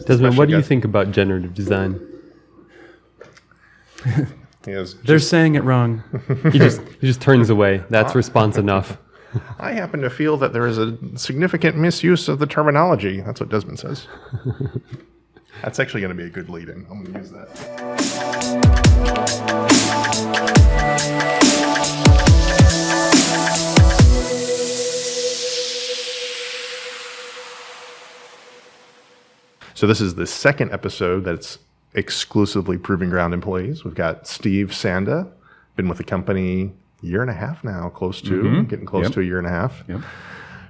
Desmond, what do you think about generative design? They're saying it wrong. He just turns away. That's response enough. I happen to feel that there is a significant misuse of the terminology. That's what Desmond says. That's actually going to be a good lead-in. I'm going to use that. So this is the second episode that's exclusively Proving Ground employees. We've got Steve Sanda, been with the company a year and a half now, getting close to a year and a half. Yep.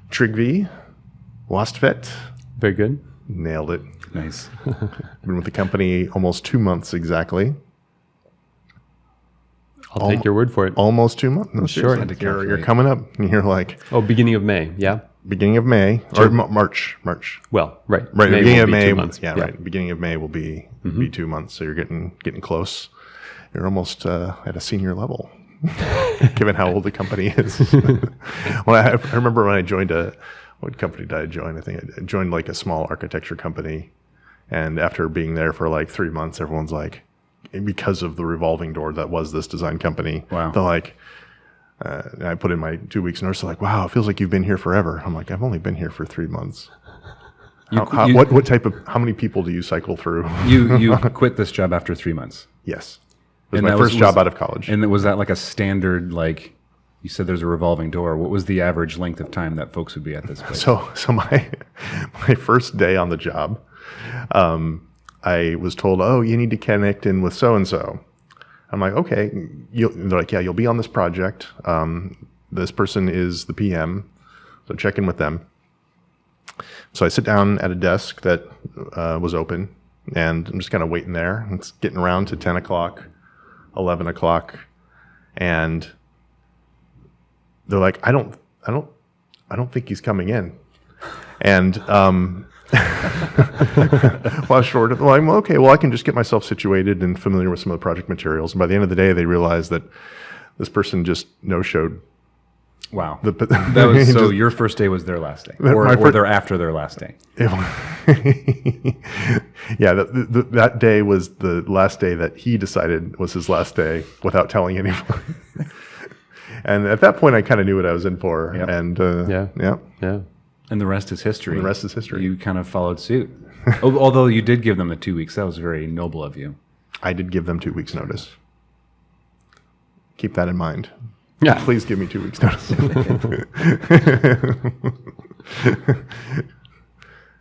Trygve Wastvedt. Very good. Nailed it. Nice. Been with the company almost 2 months exactly. I'll take your word for it. Almost 2 months? No, Sure. You're coming up and you're like... Oh, beginning of May, yeah? Beginning of May, or March. Well, right. Right, May beginning of May. 2 months. Yeah, right. Beginning of May will be 2 months, so you're getting close. You're almost at a senior level, given how old the company is. Well, I remember when I joined what company did I join? I think I joined like a small architecture company. And after being there for like 3 months, everyone's like, because of the revolving door that was this design company, wow. They're like, and I put in my 2 weeks notice, like, wow, it feels like you've been here forever. I'm like, I've only been here for 3 months. How many people do you cycle through? You quit this job after 3 months? Yes. It was my first job out of college. And was that like a standard, like, you said there's a revolving door. What was the average length of time that folks would be at this place? So my first day on the job, I was told, oh, you need to connect in with so-and-so. I'm like, okay. They're like, yeah, you'll be on this project. This person is the PM, so check in with them. So I sit down at a desk that was open, and I'm just kind of waiting there. It's getting around to 10 o'clock, 11 o'clock, and they're like, I don't think he's coming in. And well, short of, well, I'm okay. Well, I can just get myself situated and familiar with some of the project materials. And by the end of the day, they realized that this person just no-showed. Wow. So your first day was their last day, or they're after their last day. Yeah, that day was the last day that he decided was his last day without telling anyone. And at that point, I kind of knew what I was in for. Yep. And Yeah. And the rest is history. And the rest is history. You kind of followed suit. Although you did give them the 2 weeks. That was very noble of you. I did give them 2 weeks notice. Keep that in mind. Yeah. Please give me 2 weeks notice.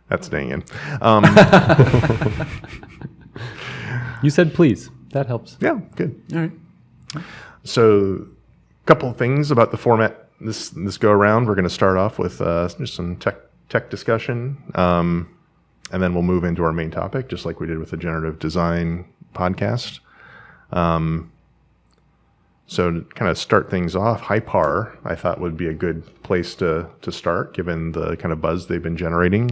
That's staying in. You said please. That helps. Yeah, good. All right. So, a couple of things about the format this go around. We're going to start off with just some tech discussion, and then we'll move into our main topic, just like we did with the generative design podcast. So to kind of start things off, HighPar I thought would be a good place to start, given the kind of buzz they've been generating.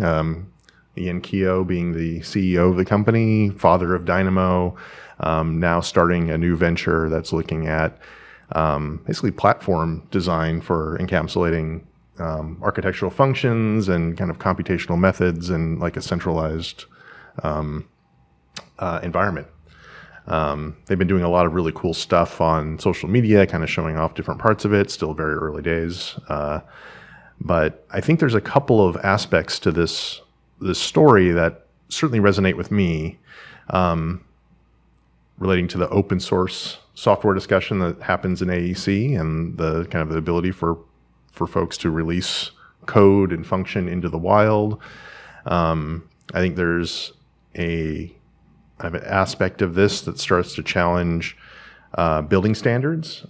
Ian Keogh being the CEO of the company, father of Dynamo, now starting a new venture that's looking at basically platform design for encapsulating architectural functions and kind of computational methods and like a centralized environment. They've been doing a lot of really cool stuff on social media, kind of showing off different parts of it, still very early days. But I think there's a couple of aspects to this story that certainly resonate with me, relating to the open source software discussion that happens in AEC and the kind of the ability for folks to release code and function into the wild. I think there's a kind of an aspect of this that starts to challenge building standards,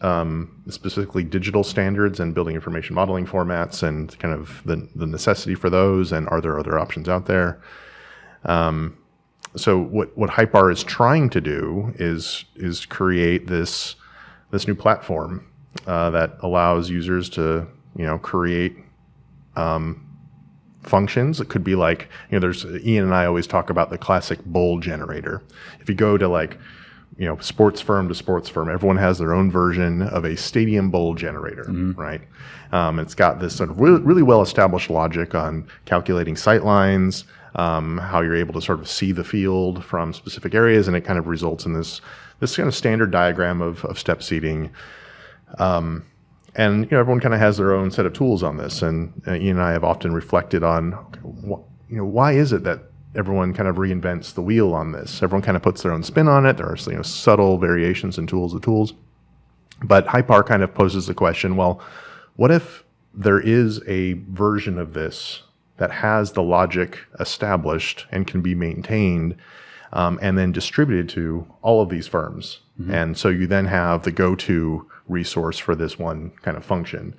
specifically digital standards and building information modeling formats, and kind of the necessity for those, and are there other options out there? So what HighPar is trying to do is create this new platform that allows users to create functions. It could be like, there's Ian and I always talk about the classic bowl generator. If you go to sports firm to sports firm, everyone has their own version of a stadium bowl generator, right? It's got this sort of really well established logic on calculating sight lines, how you're able to sort of see the field from specific areas, and it kind of results in this kind of standard diagram of step seeding. And everyone kind of has their own set of tools on this, and Ian and I have often reflected on, why is it that everyone kind of reinvents the wheel on this? Everyone kind of puts their own spin on it. There are subtle variations in tools of tools, but HighPar kind of poses the question: well, what if there is a version of this that has the logic established and can be maintained, and then distributed to all of these firms? And so you then have the go-to resource for this one kind of function.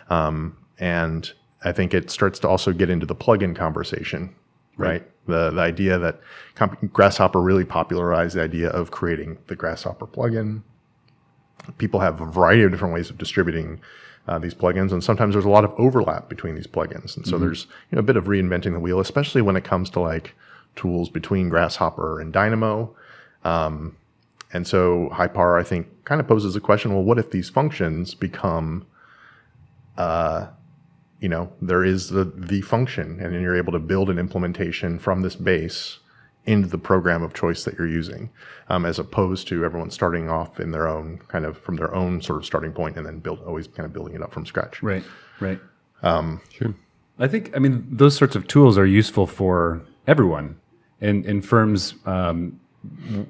And I think it starts to also get into the plugin conversation, right? The idea that Grasshopper really popularized the idea of creating the Grasshopper plugin. People have a variety of different ways of distributing these plugins, and sometimes there's a lot of overlap between these plugins. And so there's a bit of reinventing the wheel, especially when it comes to like tools between Grasshopper and Dynamo. And so HighPar, I think, kind of poses the question, well, what if these functions become, there is the function, and then you're able to build an implementation from this base into the program of choice that you're using, as opposed to everyone starting off in their own kind of, from their own sort of starting point, and then always kind of building it up from scratch. Right. Sure. I think, those sorts of tools are useful for everyone, and firms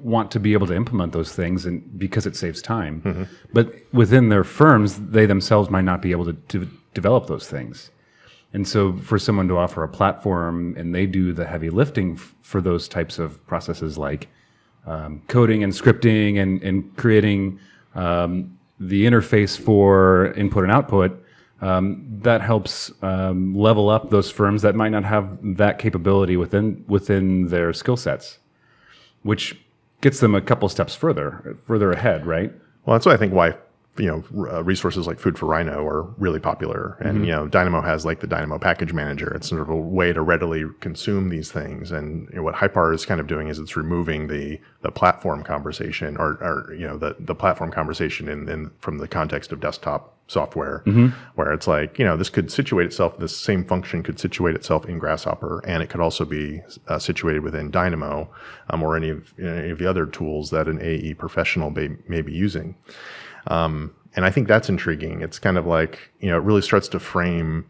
want to be able to implement those things, and because it saves time. But within their firms, they themselves might not be able to develop those things. And so for someone to offer a platform and they do the heavy lifting for those types of processes, like coding and scripting and creating the interface for input and output, that helps level up those firms that might not have that capability within their skill sets, which gets them a couple steps further ahead, right? Well, that's why I think resources like Food for Rhino are really popular. And, Dynamo has like the Dynamo package manager. It's sort of a way to readily consume these things. And what HighPar is kind of doing is it's removing the platform conversation or the platform conversation from the context of desktop software, where it's like, this same function could situate itself in Grasshopper, and it could also be situated within Dynamo, or any of the other tools that an AE professional may be using. And I think that's intriguing. It's kind of like, it really starts to frame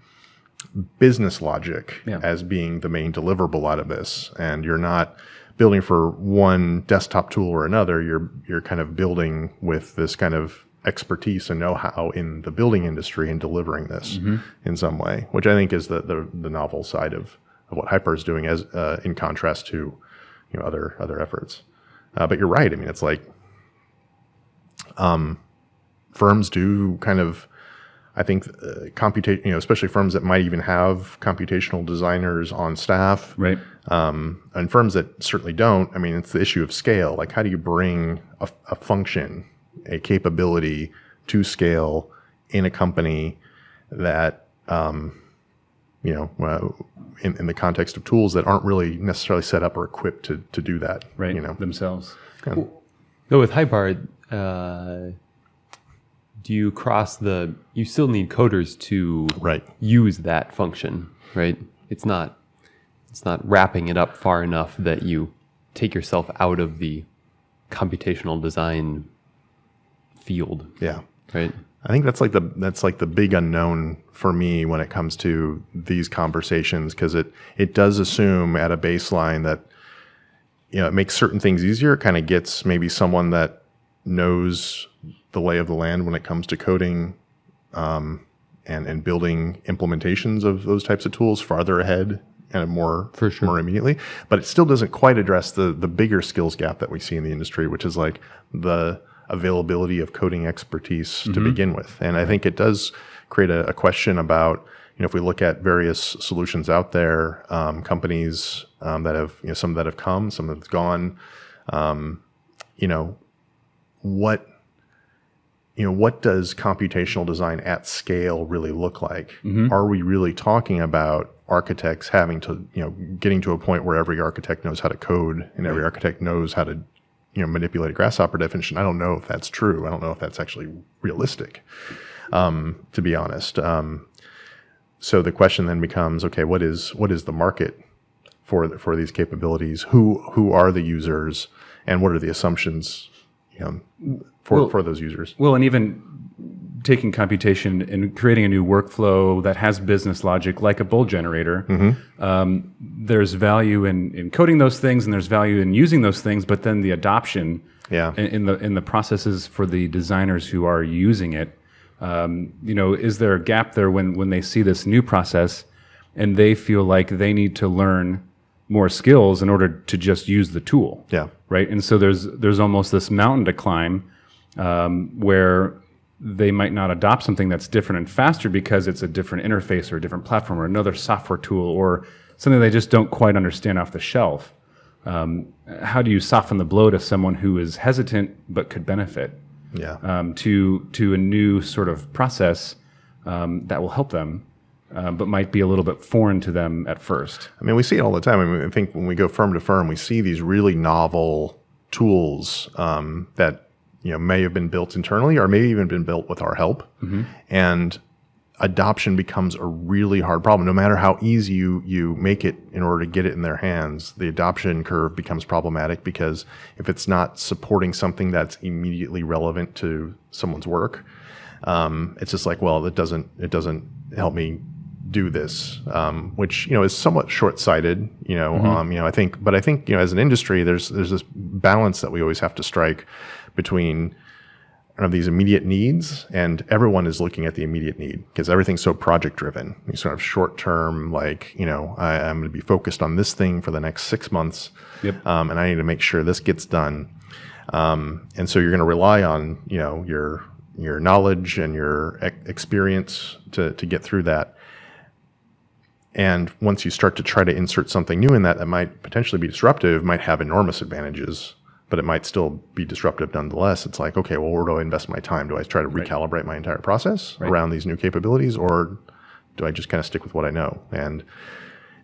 business logic as being the main deliverable out of this. And you're not building for one desktop tool or another. You're kind of building with this kind of expertise and know-how in the building industry and delivering this in some way, which I think is the novel side of what HighPar is doing, as in contrast to other efforts. But you're right. It's like firms do kind of, I think, especially firms that might even have computational designers on staff, right? And firms that certainly don't. It's the issue of scale. Like, how do you bring a function, a capability to scale in a company that, in the context of tools that aren't really necessarily set up or equipped to do that, right? Themselves. So with HighPar, do you you still need coders to use that function, right? It's not wrapping it up far enough that you take yourself out of the computational design field. Yeah. Right. I think that's like the big unknown for me when it comes to these conversations, because it does assume at a baseline that, it makes certain things easier. It kind of gets maybe someone that knows the lay of the land when it comes to coding and building implementations of those types of tools farther ahead and more immediately. But it still doesn't quite address the bigger skills gap that we see in the industry, which is like the availability of coding expertise to begin with. And I think it does create a question about, if we look at various solutions out there, companies that have, some that have come, some that have gone, what does computational design at scale really look like? Are we really talking about architects having to, getting to a point where every architect knows how to code and every architect knows how to, manipulate a Grasshopper definition? I don't know if that's true. I don't know if that's actually realistic, to be honest. So the question then becomes, okay, what is the market for these capabilities? Who are the users, and what are the assumptions, for those users? Well, and even taking computation and creating a new workflow that has business logic, like a bull generator, there's value in coding those things, and there's value in using those things. But then the adoption, in the processes for the designers who are using it, is there a gap there when they see this new process and they feel like they need to learn more skills in order to just use the tool? Yeah. Right. And so there's almost this mountain to climb where they might not adopt something that's different and faster because it's a different interface or a different platform or another software tool or something they just don't quite understand off the shelf. How do you soften the blow to someone who is hesitant but could benefit to a new sort of process that will help them, but might be a little bit foreign to them at first? I mean, we see it all the time. I mean, I think when we go firm to firm, we see these really novel tools that may have been built internally or maybe even been built with our help. And adoption becomes a really hard problem. No matter how easy you make it in order to get it in their hands, the adoption curve becomes problematic because if it's not supporting something that's immediately relevant to someone's work, it's just like, well, it doesn't help me do this, which is somewhat short-sighted. I think as an industry, there's this balance that we always have to strike between these immediate needs, and everyone is looking at the immediate need because everything's so project-driven. You sort of short-term, I'm going to be focused on this thing for the next 6 months, and I need to make sure this gets done. And so you're going to rely on your knowledge and your experience to get through that. And once you start to try to insert something new in that might potentially be disruptive, might have enormous advantages, but it might still be disruptive nonetheless. It's like, okay, well, where do I invest my time? Do I try to recalibrate my entire process around these new capabilities, or do I just kind of stick with what I know? And,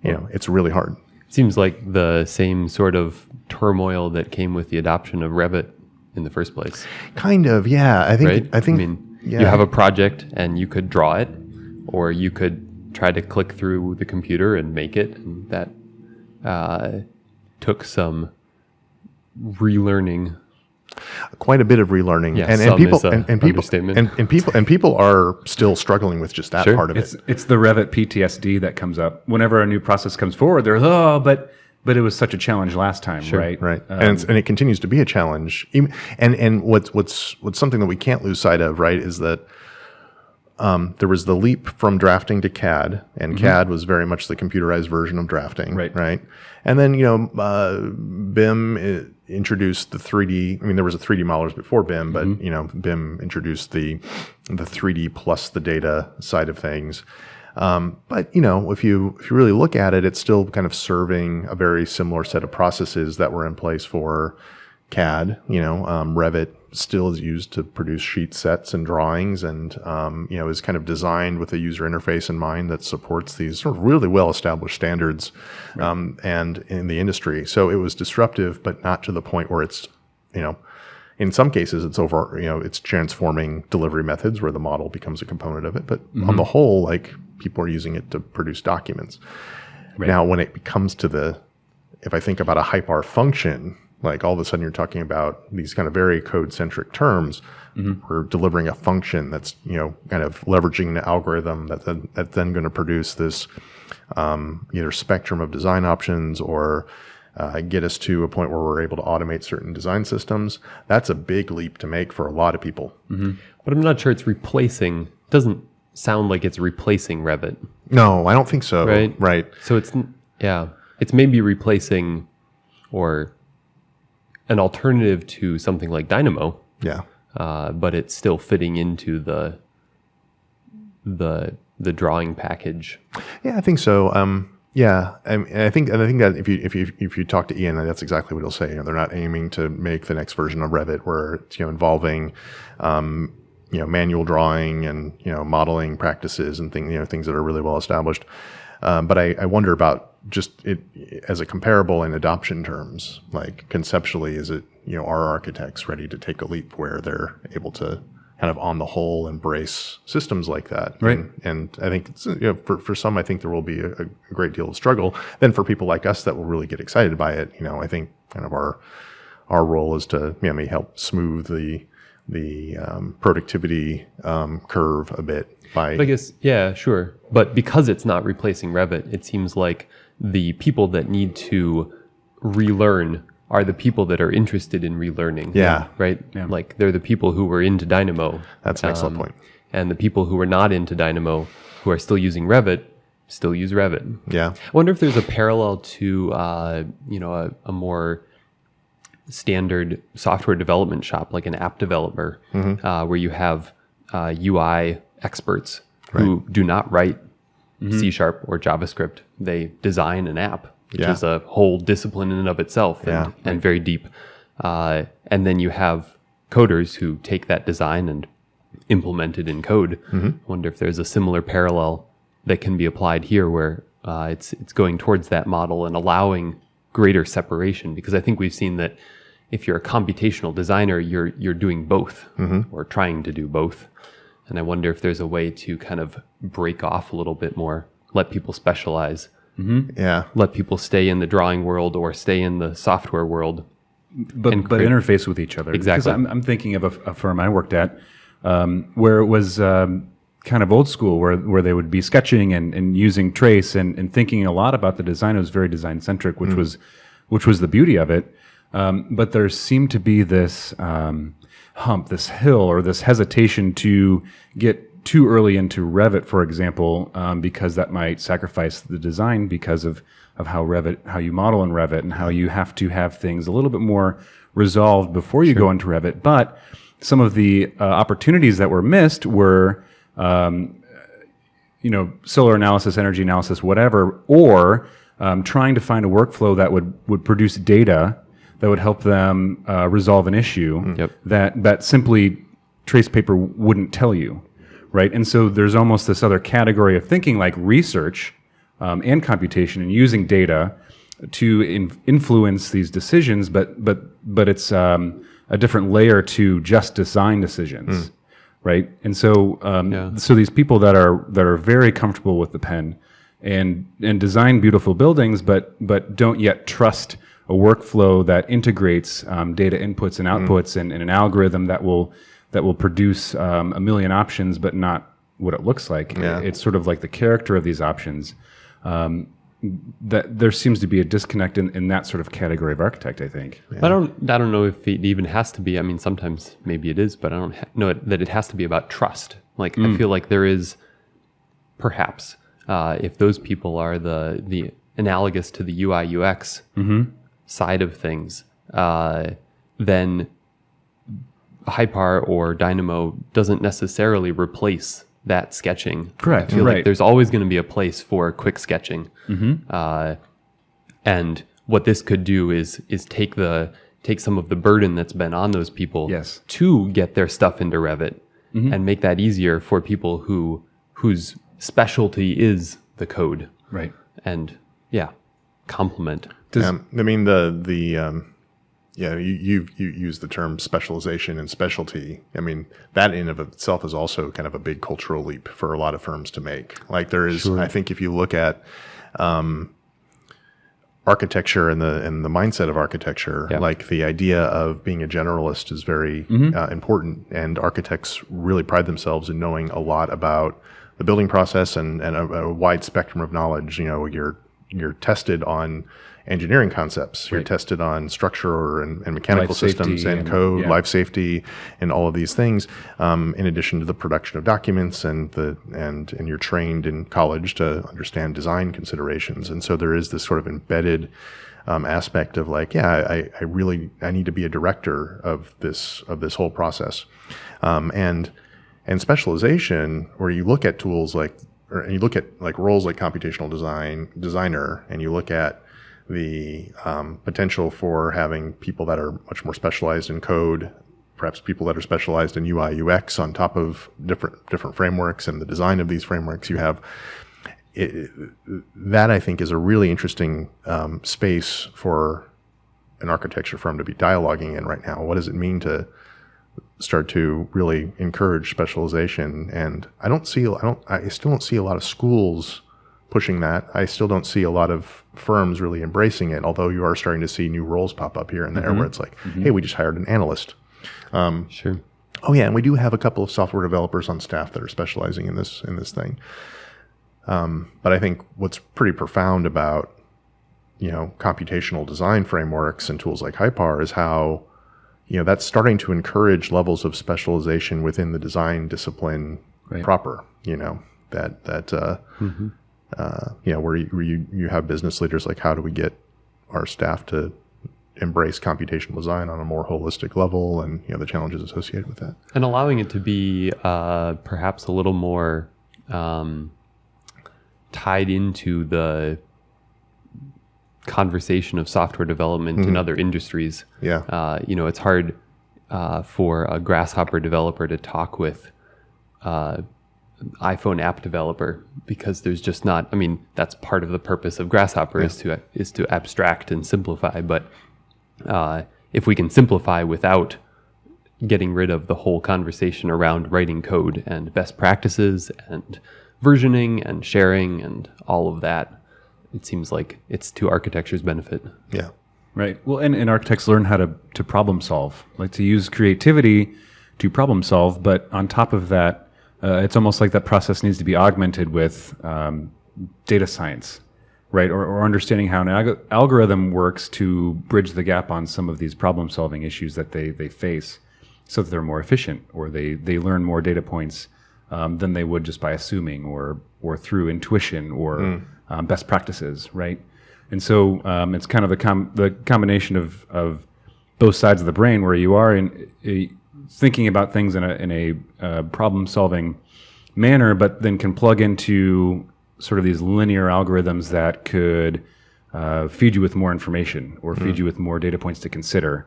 it's really hard. It seems like the same sort of turmoil that came with the adoption of Revit in the first place. Kind of, yeah. I think, you have a project and you could draw it, or you could try to click through the computer and make it. And that took some relearning, quite a bit of relearning, and people are still struggling with just that part of it. It's the Revit PTSD that comes up whenever a new process comes forward. They're but it was such a challenge last time, right? Right, and it continues to be a challenge. And what's something that we can't lose sight of, right, is that there was the leap from drafting to CAD, and CAD was very much the computerized version of drafting, right? And then BIM introduced the 3D. I mean, there was a 3D modelers before BIM, but BIM introduced the 3D plus the data side of things. But if you really look at it, it's still kind of serving a very similar set of processes that were in place for CAD. Revit still is used to produce sheet sets and drawings, and is kind of designed with a user interface in mind that supports these sort of really well-established standards, and in the industry. So it was disruptive, but not to the point where it's, in some cases it's it's transforming delivery methods where the model becomes a component of it. But on the whole, people are using it to produce documents. Right. Now, when it comes to if I think about a HighPar function, all of a sudden you're talking about these kind of very code-centric terms. We're delivering a function that's, kind of leveraging the algorithm that's then going to produce this either spectrum of design options or get us to a point where we're able to automate certain design systems. That's a big leap to make for a lot of people. But I'm not sure it's replacing. Doesn't sound like it's replacing Revit. No, I don't think so. Right. So it's maybe replacing or an alternative to something like Dynamo. Yeah. But it's still fitting into the drawing package. Yeah, I think so. I think that if you talk to Ian, that's exactly what he'll say. They're not aiming to make the next version of Revit where it's involving manual drawing and modeling practices and things that are really well established. But I wonder about just it as a comparable in adoption terms. Conceptually, is it are architects ready to take a leap where they're able to kind of on the whole embrace systems like that. Right. And I think it's, for some, I think there will be a great deal of struggle. Then for people like us that will really get excited by it, I think kind of our role is to maybe help smooth the productivity curve a bit by. But I guess, yeah, sure. But because it's not replacing Revit, it seems like the people that need to relearn are the people that are interested in relearning. Yeah. Right? Yeah. Like they're the people who were into Dynamo. That's an excellent point. And the people who were not into Dynamo, who are still using Revit, still use Revit. Yeah. I wonder if there's a parallel to, a more standard software development shop, like an app developer, where you have UI experts who do not write C# or JavaScript. They design an app, which is a whole discipline in and of itself and very deep. And then you have coders who take that design and implement it in code. I wonder if there's a similar parallel that can be applied here where it's going towards that model and allowing greater separation, because I think we've seen that if you're a computational designer, you're doing both or trying to do both. And I wonder if there's a way to kind of break off a little bit more, let people specialize, let people stay in the drawing world or stay in the software world, but interface with each other. Exactly. Because I'm thinking of a firm I worked at where it was kind of old school, where they would be sketching and using trace and thinking a lot about the design. It was very design centric, which was the beauty of it. But there seemed to be this hump, this hill, or this hesitation to get too early into Revit, for example, because that might sacrifice the design because of how you model in Revit and how you have to have things a little bit more resolved before you go into Revit. But some of the opportunities that were missed were, solar analysis, energy analysis, whatever, or trying to find a workflow that would produce data that would help them resolve an issue that simply trace paper wouldn't tell you, right? And so there's almost this other category of thinking like research and computation and using data to influence these decisions, but it's a different layer to just design decisions, right? And so so these people that are very comfortable with the pen and design beautiful buildings, but don't yet trust a workflow that integrates data inputs and outputs and an algorithm that will produce a million options, but not what it looks like. Yeah. It's sort of like the character of these options. That there seems to be a disconnect in that sort of category of architect, I think. Yeah. I don't know if it even has to be. I mean, sometimes maybe it is, but I don't know that it has to be about trust. Like I feel like there is, perhaps, if those people are the analogous to the UI UX side of things, then HighPar or Dynamo doesn't necessarily replace that sketching. Correct. I feel like there's always going to be a place for quick sketching. And what this could do is take some of the burden that's been on those people to get their stuff into Revit and make that easier for people whose specialty is the code. Right. And complement. I mean, you use the term specialization and specialty. I mean, that in of itself is also kind of a big cultural leap for a lot of firms to make. Like there is, I think if you look at architecture and the mindset of architecture, like the idea of being a generalist is very important, and architects really pride themselves in knowing a lot about the building process and a wide spectrum of knowledge. You're tested on engineering concepts. You're tested on structure and mechanical systems and code, life safety, and all of these things. In addition to the production of documents and you're trained in college to understand design considerations. And so there is this sort of embedded aspect of like, I need to be a director of this whole process, and specialization, where you look at tools and you look at like roles like computational designer, and you look at the potential for having people that are much more specialized in code, perhaps people that are specialized in UI UX on top of different frameworks and the design of these frameworks. You have that, I think, is a really interesting space for an architecture firm to be dialoguing in right now. What does it mean to start to really encourage specialization. And I still don't see a lot of schools pushing that. I still don't see a lot of firms really embracing it, although you are starting to see new roles pop up here and there where it's like, hey, we just hired an analyst. Sure. Oh yeah, and we do have a couple of software developers on staff that are specializing in this thing. But I think what's pretty profound about, computational design frameworks and tools like HighPar is how, that's starting to encourage levels of specialization within the design discipline proper. Where you have business leaders like, how do we get our staff to embrace computational design on a more holistic level, and the challenges associated with that, and allowing it to be perhaps a little more tied into the conversation of software development in other industries. Yeah. It's hard for a Grasshopper developer to talk with iPhone app developer, because there's just not, that's part of the purpose of Grasshopper is to abstract and simplify. But if we can simplify without getting rid of the whole conversation around writing code and best practices and versioning and sharing and all of that, it seems like it's to architecture's benefit. Yeah. Right. Well, and architects learn how to problem solve, like to use creativity to problem solve. But on top of that, it's almost like that process needs to be augmented with data science, right? Or understanding how an algorithm works to bridge the gap on some of these problem solving issues that they face, so that they're more efficient, or they learn more data points than they would just by assuming or through intuition or best practices, right? And so it's kind of the combination of both sides of the brain, where you are thinking about things in a problem-solving manner, but then can plug into sort of these linear algorithms that could feed you with more information or feed you with more data points to consider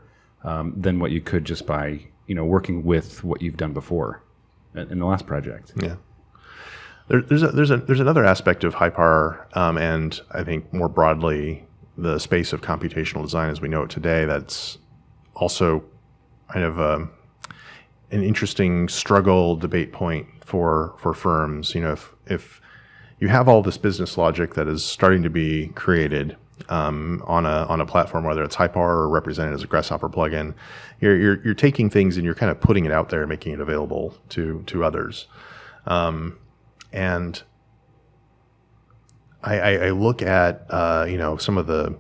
than what you could just by working with what you've done before in the last project. Yeah. There's another aspect of HighPar, and I think more broadly the space of computational design as we know it today, that's also kind of an interesting struggle debate point for firms. If you have all this business logic that is starting to be created on a platform, whether it's HighPar or represented as a Grasshopper plugin, you're taking things and you're kind of putting it out there and making it available to others. And I look at some of the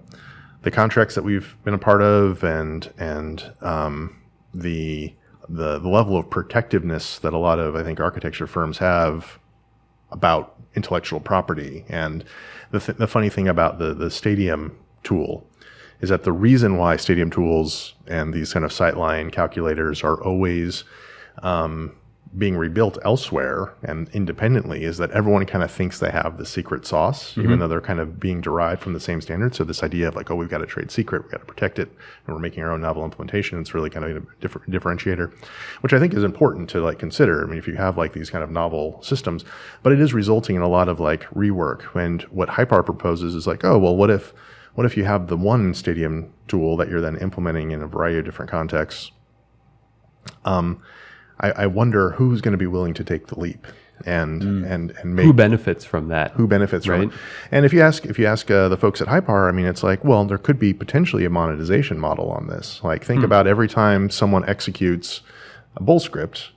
contracts that we've been a part of, and the level of protectiveness that a lot of, I think, architecture firms have about intellectual property. And the funny thing about the Stadium tool is that the reason why Stadium tools and these kind of sightline calculators are always being rebuilt elsewhere and independently is that everyone kind of thinks they have the secret sauce, even though they're kind of being derived from the same standard. So this idea of like, oh, we've got a trade secret, we've got to protect it, and we're making our own novel implementation. It's really kind of a differentiator, which I think is important to like consider. If you have like these kind of novel systems, but it is resulting in a lot of like rework. And what HighPar proposes is like, oh, well, what if you have the one Stadium tool that you're then implementing in a variety of different contexts? I wonder who's going to be willing to take the leap and make, who benefits from that? Who benefits from it? And if you ask the folks at HighPar, it's like, well, there could be potentially a monetization model on this. Like, think about every time someone executes a bull script,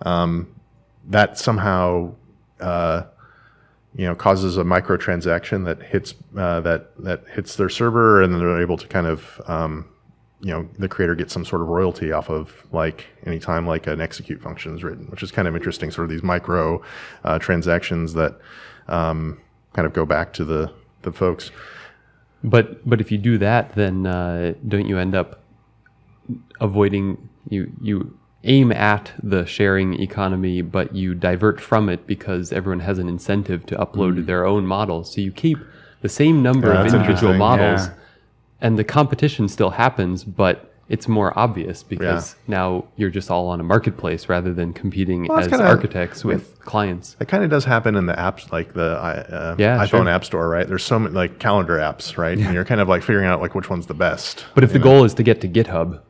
that somehow causes a microtransaction that hits that hits their server, and then they're able to kind of the creator gets some sort of royalty off of like anytime like an execute function is written, which is kind of interesting. Sort of these micro transactions that kind of go back to the folks. But if you do that, then don't you end up avoiding, you aim at the sharing economy, but you divert from it because everyone has an incentive to upload their own models. So you keep the same number of individual models. And the competition still happens, but it's more obvious because now you're just all on a marketplace rather than competing as architects with clients. It kind of does happen in the apps, like the iPhone App Store, right? There's so many like calendar apps, right? And you're kind of like figuring out like which one's the best. But if the goal is to get to GitHub,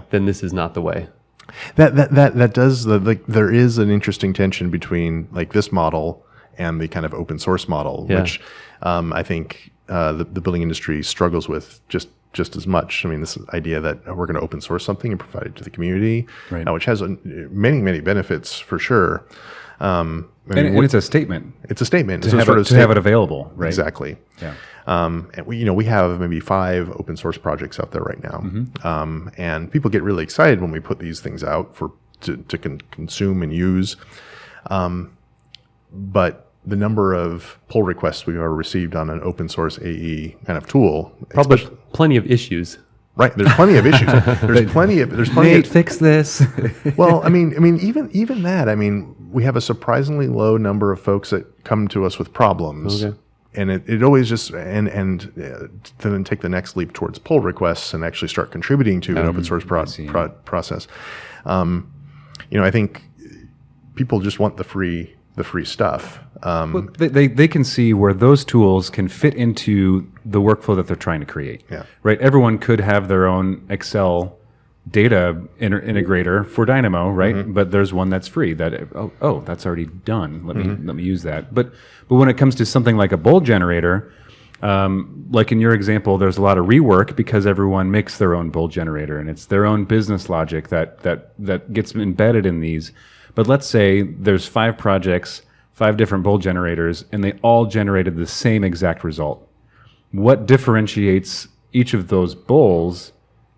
then this is not the way. That does there is an interesting tension between like this model and the kind of open source model, which I think the building industry struggles with just as much. I mean, this idea that we're going to open source something and provide it to the community, which has many benefits for sure. And it's a statement. It's a statement. To have it available, right? Exactly. Yeah. And we have maybe 5 open source projects out there right now, and people get really excited when we put these things out to consume and use. But the number of pull requests we've ever received on an open source AE kind of tool, probably plenty of issues. Right, there's plenty of issues. There's plenty Nate, of fix this. Well, I mean, even that. I mean, we have a surprisingly low number of folks that come to us with problems, and it always just and then take the next leap towards pull requests and actually start contributing to an open source process. I think people just want the free stuff. Well, they can see where those tools can fit into the workflow that they're trying to create. Yeah. Right. Everyone could have their own Excel data integrator for Dynamo, right? But there's one that's free. That that's already done. Let me use that. But when it comes to something like a bold generator, like in your example, there's a lot of rework because everyone makes their own bold generator, and it's their own business logic that gets embedded in these. But let's say there's 5 projects, 5 different bold generators, and they all generated the same exact result. What differentiates each of those bowls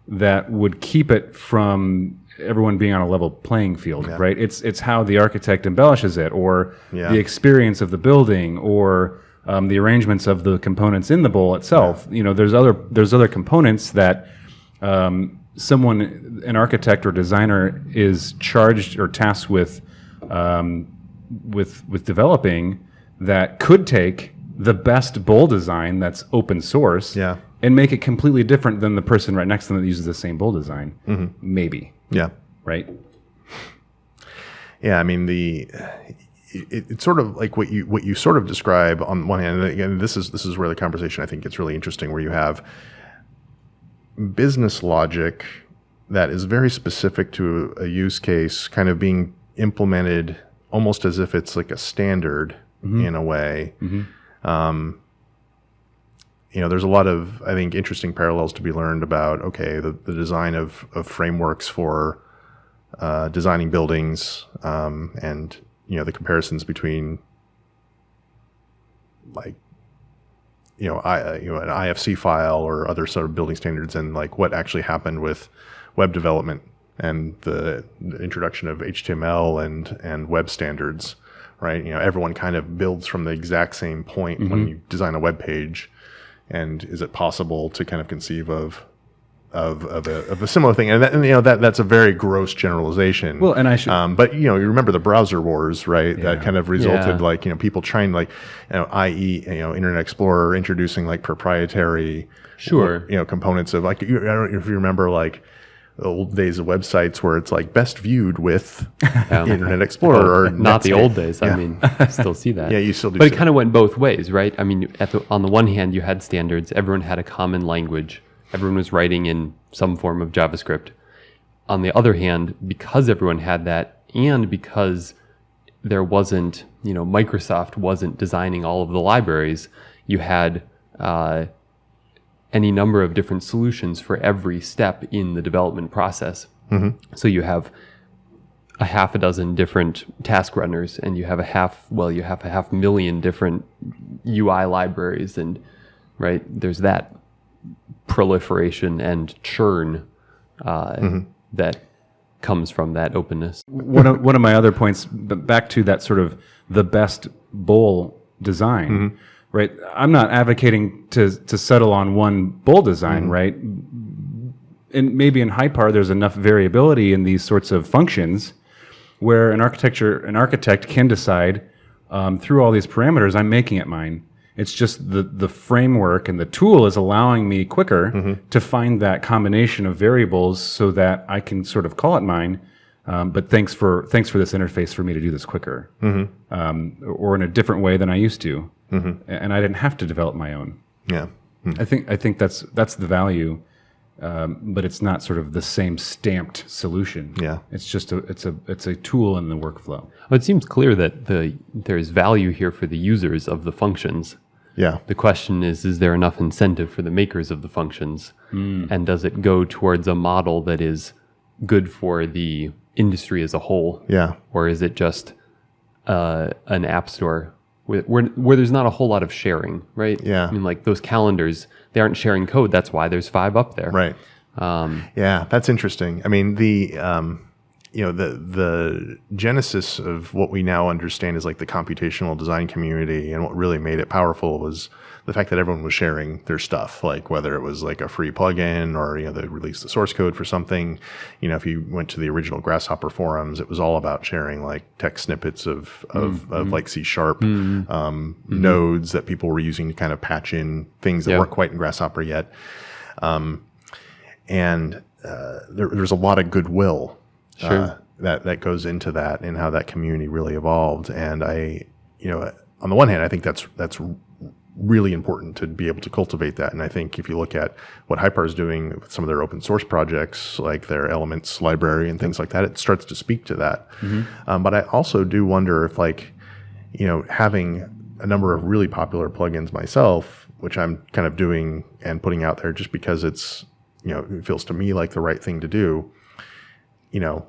that would keep it from everyone being on a level playing field, right? It's how the architect embellishes it, or the experience of the building, or the arrangements of the components in the bowl itself. There's other components that an architect or designer is charged or tasked with developing that could take the best bowl design that's open source and make it completely different than the person right next to them that uses the same bowl design. Maybe. Yeah. Right? Yeah, I mean it's sort of like what you sort of describe on one hand, and again, this is where the conversation I think gets really interesting, where you have business logic that is very specific to a use case kind of being implemented almost as if it's like a standard in a way. There's a lot of, I think, interesting parallels to be learned about, the design of frameworks for designing buildings, and, the comparisons between like, an IFC file or other sort of building standards, and like what actually happened with web development and the introduction of HTML and web standards, right? Everyone kind of builds from the exact same point when you design a web page. And is it possible to kind of conceive of a similar thing? And that's a very gross generalization. Well, and I should, but you remember the browser wars, right? Yeah. That kind of resulted like people trying i.e. Internet Explorer introducing like proprietary components of like I don't know if you remember like the old days of websites where it's like best viewed with Internet Explorer, or not the old days. I mean, I still see that. Yeah, you still do. But it kind of went both ways, right? I mean, on the one hand, you had standards. Everyone had a common language. Everyone was writing in some form of JavaScript. On the other hand, because everyone had that, and because there wasn't, Microsoft wasn't designing all of the libraries, you had any number of different solutions for every step in the development process. So you have a half a dozen different task runners, and you have a half million different UI libraries, and right there's that proliferation and churn that comes from that openness. One of my other points, back to that sort of the best bowl design, right? I'm not advocating to settle on one bowl design, right? And maybe in HighPar there's enough variability in these sorts of functions where an architect can decide through all these parameters, I'm making it mine. It's just the framework and the tool is allowing me quicker to find that combination of variables so that I can sort of call it mine. But thanks for this interface for me to do this quicker, or in a different way than I used to, and I didn't have to develop my own. Yeah, I think that's the value but it's not sort of the same stamped solution. Yeah. It's just it's a tool in the workflow. Well, it seems clear that there's value here for the users of the functions. Yeah. The question is there enough incentive for the makers of the functions? And does it go towards a model that is good for the industry as a whole? Yeah. Or is it just an app store where there's not a whole lot of sharing, right? Yeah. I mean, like those calendars, they aren't sharing code. That's why there's 5 up there. Right. Yeah, that's interesting. I mean, the genesis of what we now understand is like the computational design community, and what really made it powerful was the fact that everyone was sharing their stuff, like whether it was like a free plugin or, they released the source code for something. If you went to the original Grasshopper forums, it was all about sharing like text snippets of like C# nodes that people were using to kind of patch in things that weren't quite in Grasshopper yet. And there's a lot of goodwill that goes into that, and how that community really evolved. And on the one hand, I think that's really important to be able to cultivate that. And I think if you look at what HighPar is doing with some of their open source projects, like their Elements library and things like that, it starts to speak to that. But I also do wonder if having a number of really popular plugins myself, which I'm kind of doing and putting out there just because it's, it feels to me like the right thing to do.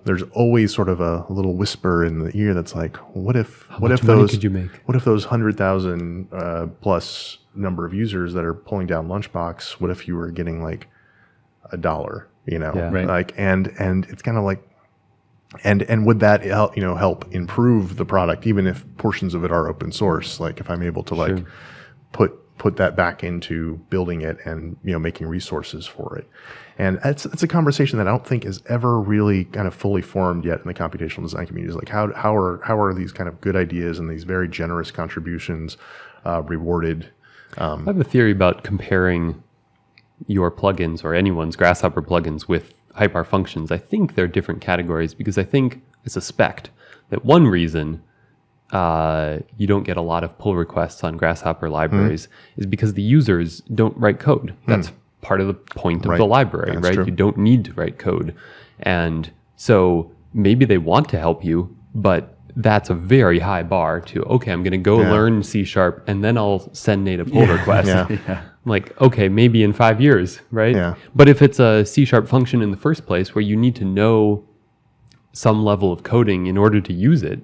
There's always sort of a little whisper in the ear that's like, what if those could you make? What if those 100,000 plus number of users that are pulling down Lunchbox? What if you were getting like $1? Right. Like, and it's kind of like, and would that help improve the product, even if portions of it are open source? Like, if I'm able to like put that back into building it and making resources for it. And it's a conversation that I don't think is ever really kind of fully formed yet in the computational design community. Is like how are these kind of good ideas and these very generous contributions rewarded? I have a theory about comparing your plugins or anyone's Grasshopper plugins with HighPar functions. I think they're different categories because I suspect that one reason you don't get a lot of pull requests on Grasshopper libraries is because the users don't write code. That's part of the point of the library, That's right? true. You don't need to write code. And so maybe they want to help you, but that's a very high bar to, okay, I'm going to go learn C# and then I'll send Nate a pull request. Like, okay, maybe in 5 years, right? Yeah. But if it's a C# function in the first place where you need to know some level of coding in order to use it,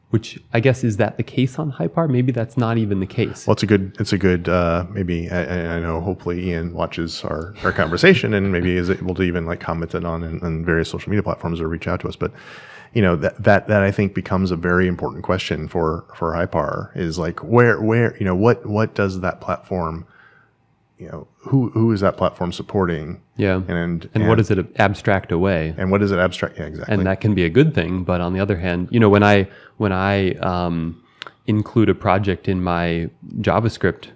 which I guess, is that the case on HighPar? Maybe that's not even the case. Well, it's a good maybe I know hopefully Ian watches our conversation and maybe is able to even like comment it on various social media platforms or reach out to us. But that I think becomes a very important question for HighPar, is like where what does that platform, who is that platform supporting? Yeah. And what does it abstract away? And what does it abstract? Yeah, exactly. And that can be a good thing, but on the other hand, when I include a project in my JavaScript,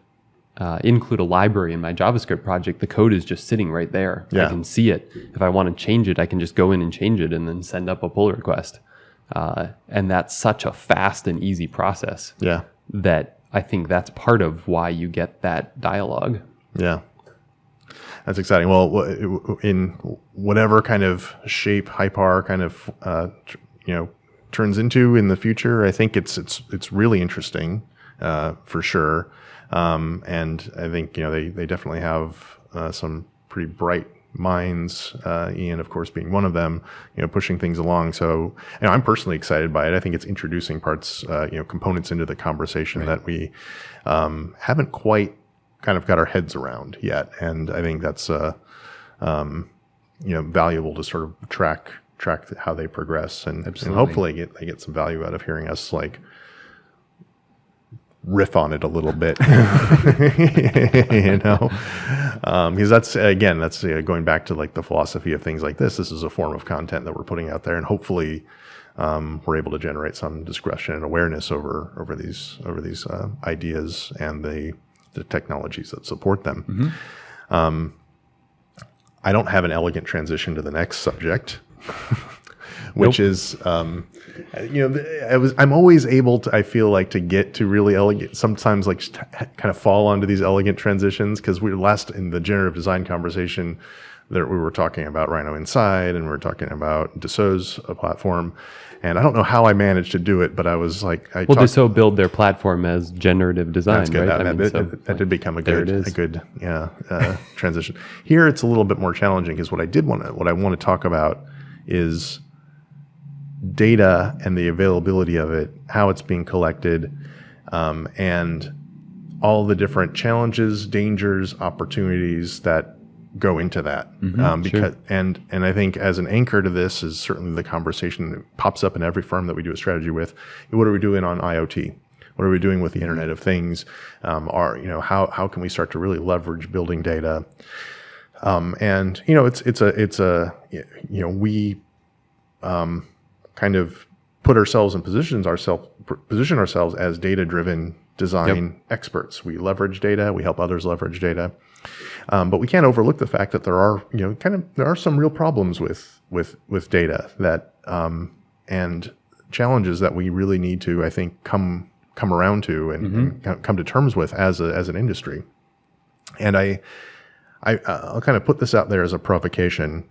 include a library in my JavaScript project, the code is just sitting right there. Yeah. I can see it. If I want to change it, I can just go in and change it and then send up a pull request. And that's such a fast and easy process. Yeah. That I think that's part of why you get that dialogue. Yeah. That's exciting. Well, in whatever kind of shape HighPar kind of turns into in the future, I think it's really interesting for sure. And I think they definitely have some pretty bright minds. Ian, of course, being one of them, pushing things along. So I'm personally excited by it. I think it's introducing parts, components into the conversation that we haven't quite kind of got our heads around yet, and I think that's valuable to sort of track how they progress, and hopefully they get some value out of hearing us like riff on it a little bit, because that's going back to like the philosophy of things like this. This is a form of content that we're putting out there, and hopefully we're able to generate some discretion and awareness over these ideas and the technologies that support them. I don't have an elegant transition to the next subject, which is, I'm always able to, I feel like, to get to really elegant, sometimes like kind of fall onto these elegant transitions, because we were last in the generative design conversation that we were talking about Rhino Inside, and we were talking about Dassault's platform. And I don't know how I managed to do it, but I was like, Dassault build their platform as generative design, that's good. right? That did become a good transition. Here, it's a little bit more challenging, because what I want to talk about is data and the availability of it, how it's being collected, and all the different challenges, dangers, opportunities that go into that. Because and I think as an anchor to this is certainly the conversation that pops up in every firm that we do a strategy with. What are we doing on IoT? What are we doing with the Internet of Things? How can we start to really leverage building data? We kind of position ourselves as data-driven design experts. We leverage data. We help others leverage data. But we can't overlook the fact that there are some real problems with data that and challenges that we really need to, I think, come around to and come to terms with as an industry. And I'll kind of put this out there as a provocation.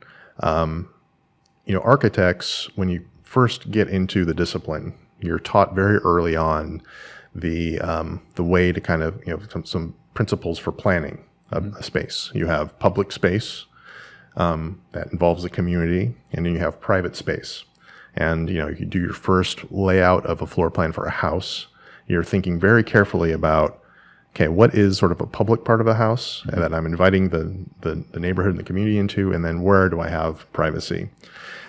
Architects, when you first get into the discipline, you're taught very early on the way to kind of some principles for planning a space. You have public space that involves the community, and then you have private space. And you do your first layout of a floor plan for a house. You're thinking very carefully about, okay, what is sort of a public part of the house that I'm inviting the neighborhood and the community into, and then where do I have privacy?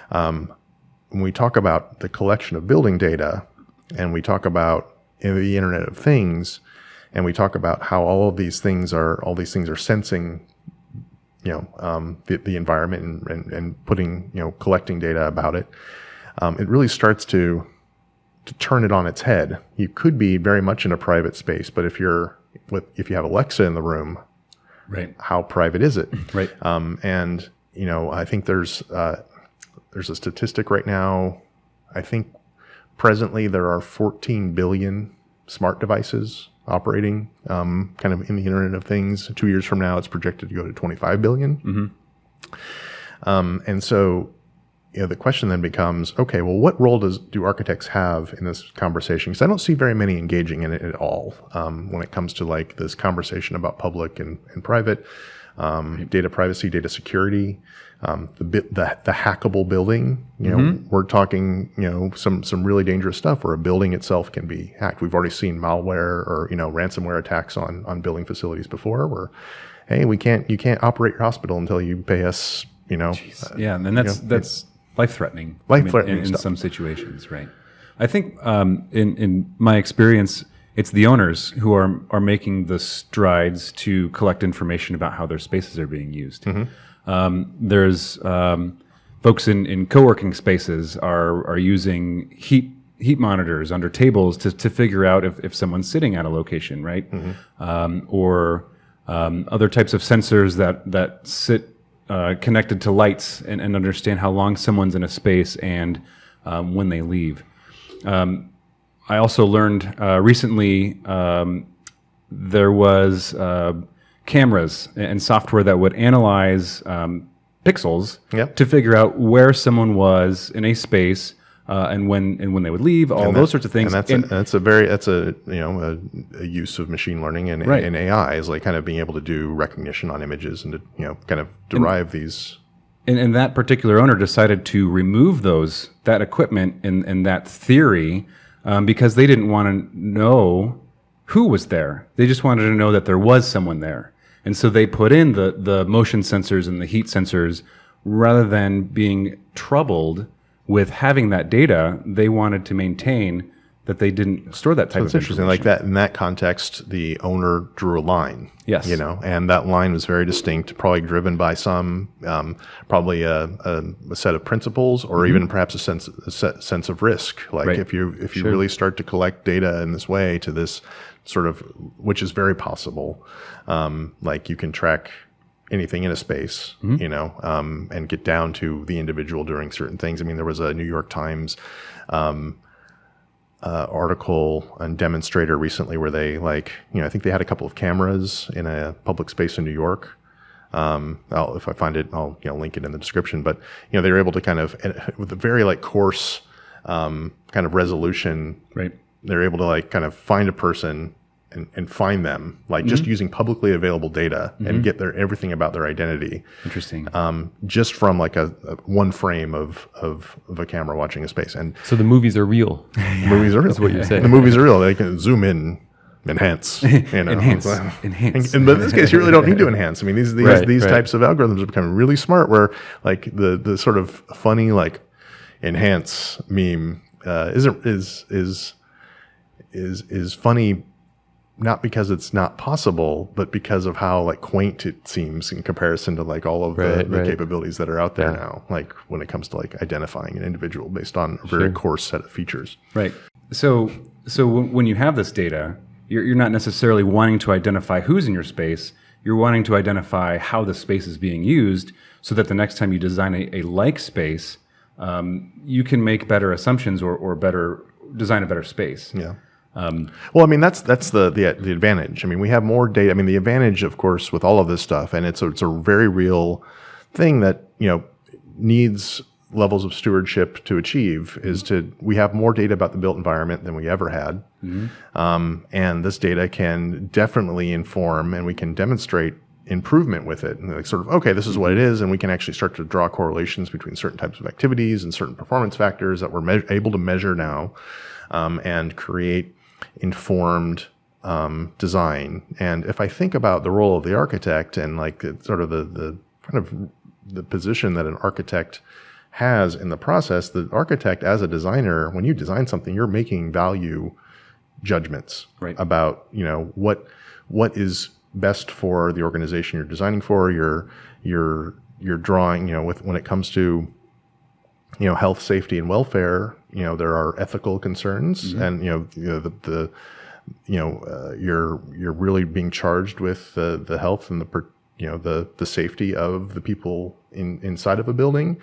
When we talk about the collection of building data, and we talk about the Internet of Things, and we talk about how all these things are sensing, the environment and putting, collecting data about it. It really starts to turn it on its head. You could be very much in a private space, but if you have Alexa in the room, right, how private is it? Right. I think there's a statistic right now. I think presently there are 14 billion smart devices operating kind of in the Internet of Things. 2 years from now, it's projected to go to 25 billion. And so, the question then becomes, okay, well, what role do architects have in this conversation? Because I don't see very many engaging in it at all when it comes to like this conversation about public and private, data privacy, data security, the hackable building. We're talking, some really dangerous stuff where a building itself can be hacked. We've already seen malware or ransomware attacks on building facilities before, where, hey, you can't operate your hospital until you pay us. And that's life-threatening. In some situations, right? I think in my experience, it's the owners who are making the strides to collect information about how their spaces are being used. There's folks in co-working spaces are using heat monitors under tables to figure out if someone's sitting at a location, right? Or other types of sensors that sit connected to lights and understand how long someone's in a space and when they leave. I also learned recently there was cameras and software that would analyze pixels to figure out where someone was in a space and when they would leave, those sorts of things. And that's a use of machine learning and AI is like kind of being able to do recognition on images and to kind of derive these. And that particular owner decided to remove that equipment and that theory because they didn't want to know who was there. They just wanted to know that there was someone there. And so they put in the motion sensors and the heat sensors rather than being troubled with having that data. They wanted to maintain that they didn't store that type of information. Interesting. Like that, in that context, the owner drew a line. Yes. And that line was very distinct, probably driven by some, probably a set of principles, or even perhaps a sense of risk. Like if you really start to collect data in this way to this sort of, which is very possible, like you can track anything in a space, you know, and get down to the individual doing certain things. I mean, there was a New York Times article and demonstrator recently where they like, you know, I think they had a couple of cameras in a public space in New York. If I find it, I'll, you know, link it in the description. But, you know, they were able to kind of, with a very like coarse kind of resolution, Right. they're able to like kind of find a person and find them, like just using publicly available data and get everything about their identity. Interesting. Just from like a one frame of a camera watching a space. And So the movies are real. the movies are real. That's what you're saying. The movies are real. They can zoom in, enhance, you know. Enhance. But Enhance. in this case, you really don't need to enhance. I mean, these Right. types of algorithms are becoming really smart. Where like the sort of funny like enhance meme is funny, not because it's not possible, but because of how like quaint it seems in comparison to like all of the Right. capabilities that are out there Yeah. now. Like when it comes to like identifying an individual based on a very coarse set of features. Right. So when you have this data, you're not necessarily wanting to identify who's in your space. You're wanting to identify how the space is being used, so that the next time you design a like space, you can make better assumptions or better design a better space. Yeah. Well, I mean, that's the advantage. I mean, we have more data. I mean, the advantage, of course, with all of this stuff, and it's a very real thing that, you know, needs levels of stewardship to achieve, is we have more data about the built environment than we ever had. And this data can definitely inform, and we can demonstrate improvement with it. And like sort of, okay, this is what it is, and we can actually start to draw correlations between certain types of activities and certain performance factors that we're able to measure now, and create informed design. And if I think about the role of the architect and like sort of the kind of the position that an architect has in the process, the architect as a designer, when you design something, you're making value judgments about, you know, what is best for the organization you're designing for. You're drawing, you know, when it comes to, you know, health, safety, and welfare, you know, there are ethical concerns, and you're really being charged with the health and the safety of the people inside of a building.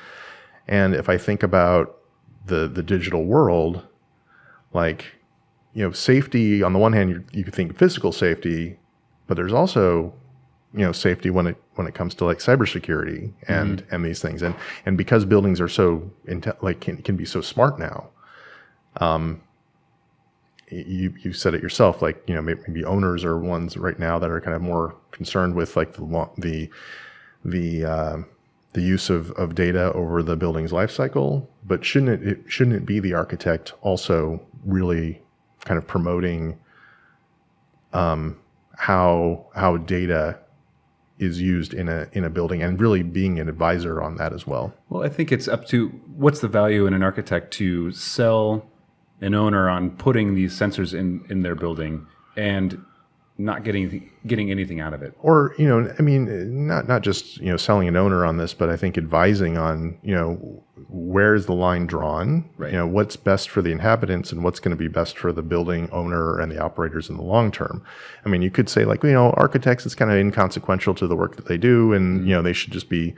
And if I think about the digital world, like, you know, safety on the one hand, you could think physical safety, but there's also, you know, safety when it comes to like cybersecurity and these things, and because buildings are so can be so smart now, you said it yourself, like, you know, maybe owners are ones right now that are kind of more concerned with like the use of data over the building's life cycle, but shouldn't it be the architect also really kind of promoting how data is used in a building, and really being an advisor on that as well? Well, I think it's up to what's the value in an architect to sell an owner on putting these sensors in their building and not getting anything out of it. Or, you know, I mean, not just, you know, selling an owner on this, but I think advising on, you know, where is the line drawn? Right. You know, what's best for the inhabitants and what's going to be best for the building owner and the operators in the long term. I mean, you could say like, you know, architects, it's kind of inconsequential to the work that they do, and, you know, they should just be,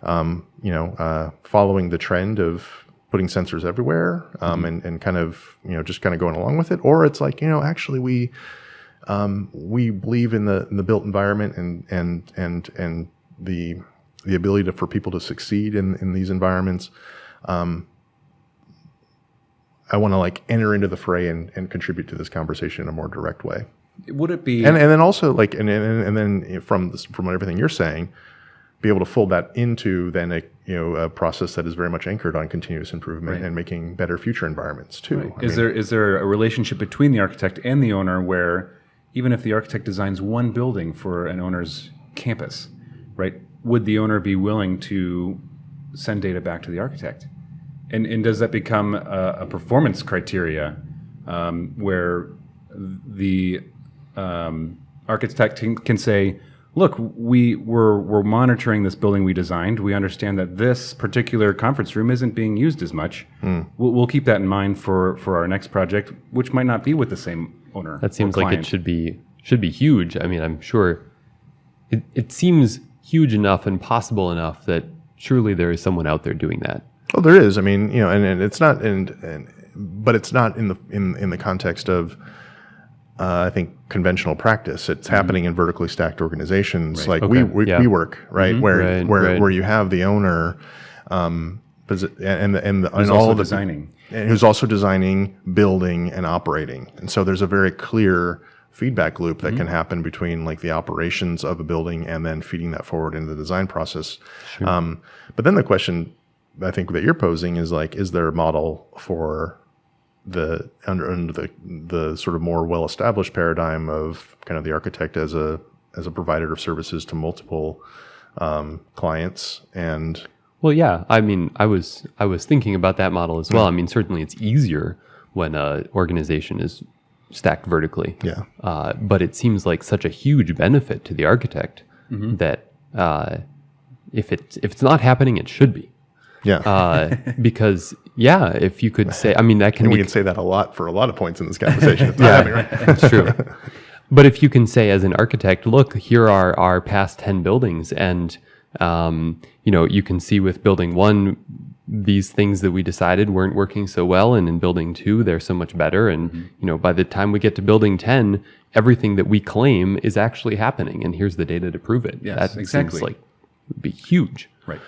following the trend of putting sensors everywhere, and kind of, you know, just kind of going along with it. Or it's like, you know, actually we believe in the built environment and the ability for people to succeed in these environments. I want to like enter into the fray and contribute to this conversation in a more direct way. Would it be? And then also like and then from everything you're saying, be able to fold that into then a process that is very much anchored on continuous improvement and making better future environments too. Right. Is there a relationship between the architect and the owner where even if the architect designs one building for an owner's campus, right, would the owner be willing to send data back to the architect? And does that become a performance criteria where the architect can say, look, we're monitoring this building we designed. We understand that this particular conference room isn't being used as much. We'll keep that in mind for our next project, which might not be with the same owner. That seems like it should be huge. I mean, I'm sure it seems huge enough and possible enough that surely there is someone out there doing that. Well, there is. I mean, and it's not, but it's not in the context of, I think, conventional practice. It's happening in vertically stacked organizations like we work, right? Where you have the owner, and all the designing, and who's also designing, building, and operating. And so there's a very clear feedback loop that can happen between like the operations of a building and then feeding that forward into the design process. Sure. But then the question I think that you're posing is like, is there a model for under the sort of more well-established paradigm of kind of the architect as a provider of services to multiple clients? And well, yeah, I mean, I was thinking about that model as well. I mean, certainly it's easier when an organization is stacked vertically. Yeah. But it seems like such a huge benefit to the architect that if it's not happening, it should be. Yeah. Because if you could say, I mean, that can we can say that a lot for a lot of points in this conversation. It's not happening, right? That's true. But if you can say as an architect, look, here are our past 10 buildings, and you can see with building 1, these things that we decided weren't working so well, and in building 2, they're so much better. And by the time we get to building 10, everything that we claim is actually happening, and here's the data to prove it. Yes, that exactly. Seems like it would be huge. Right.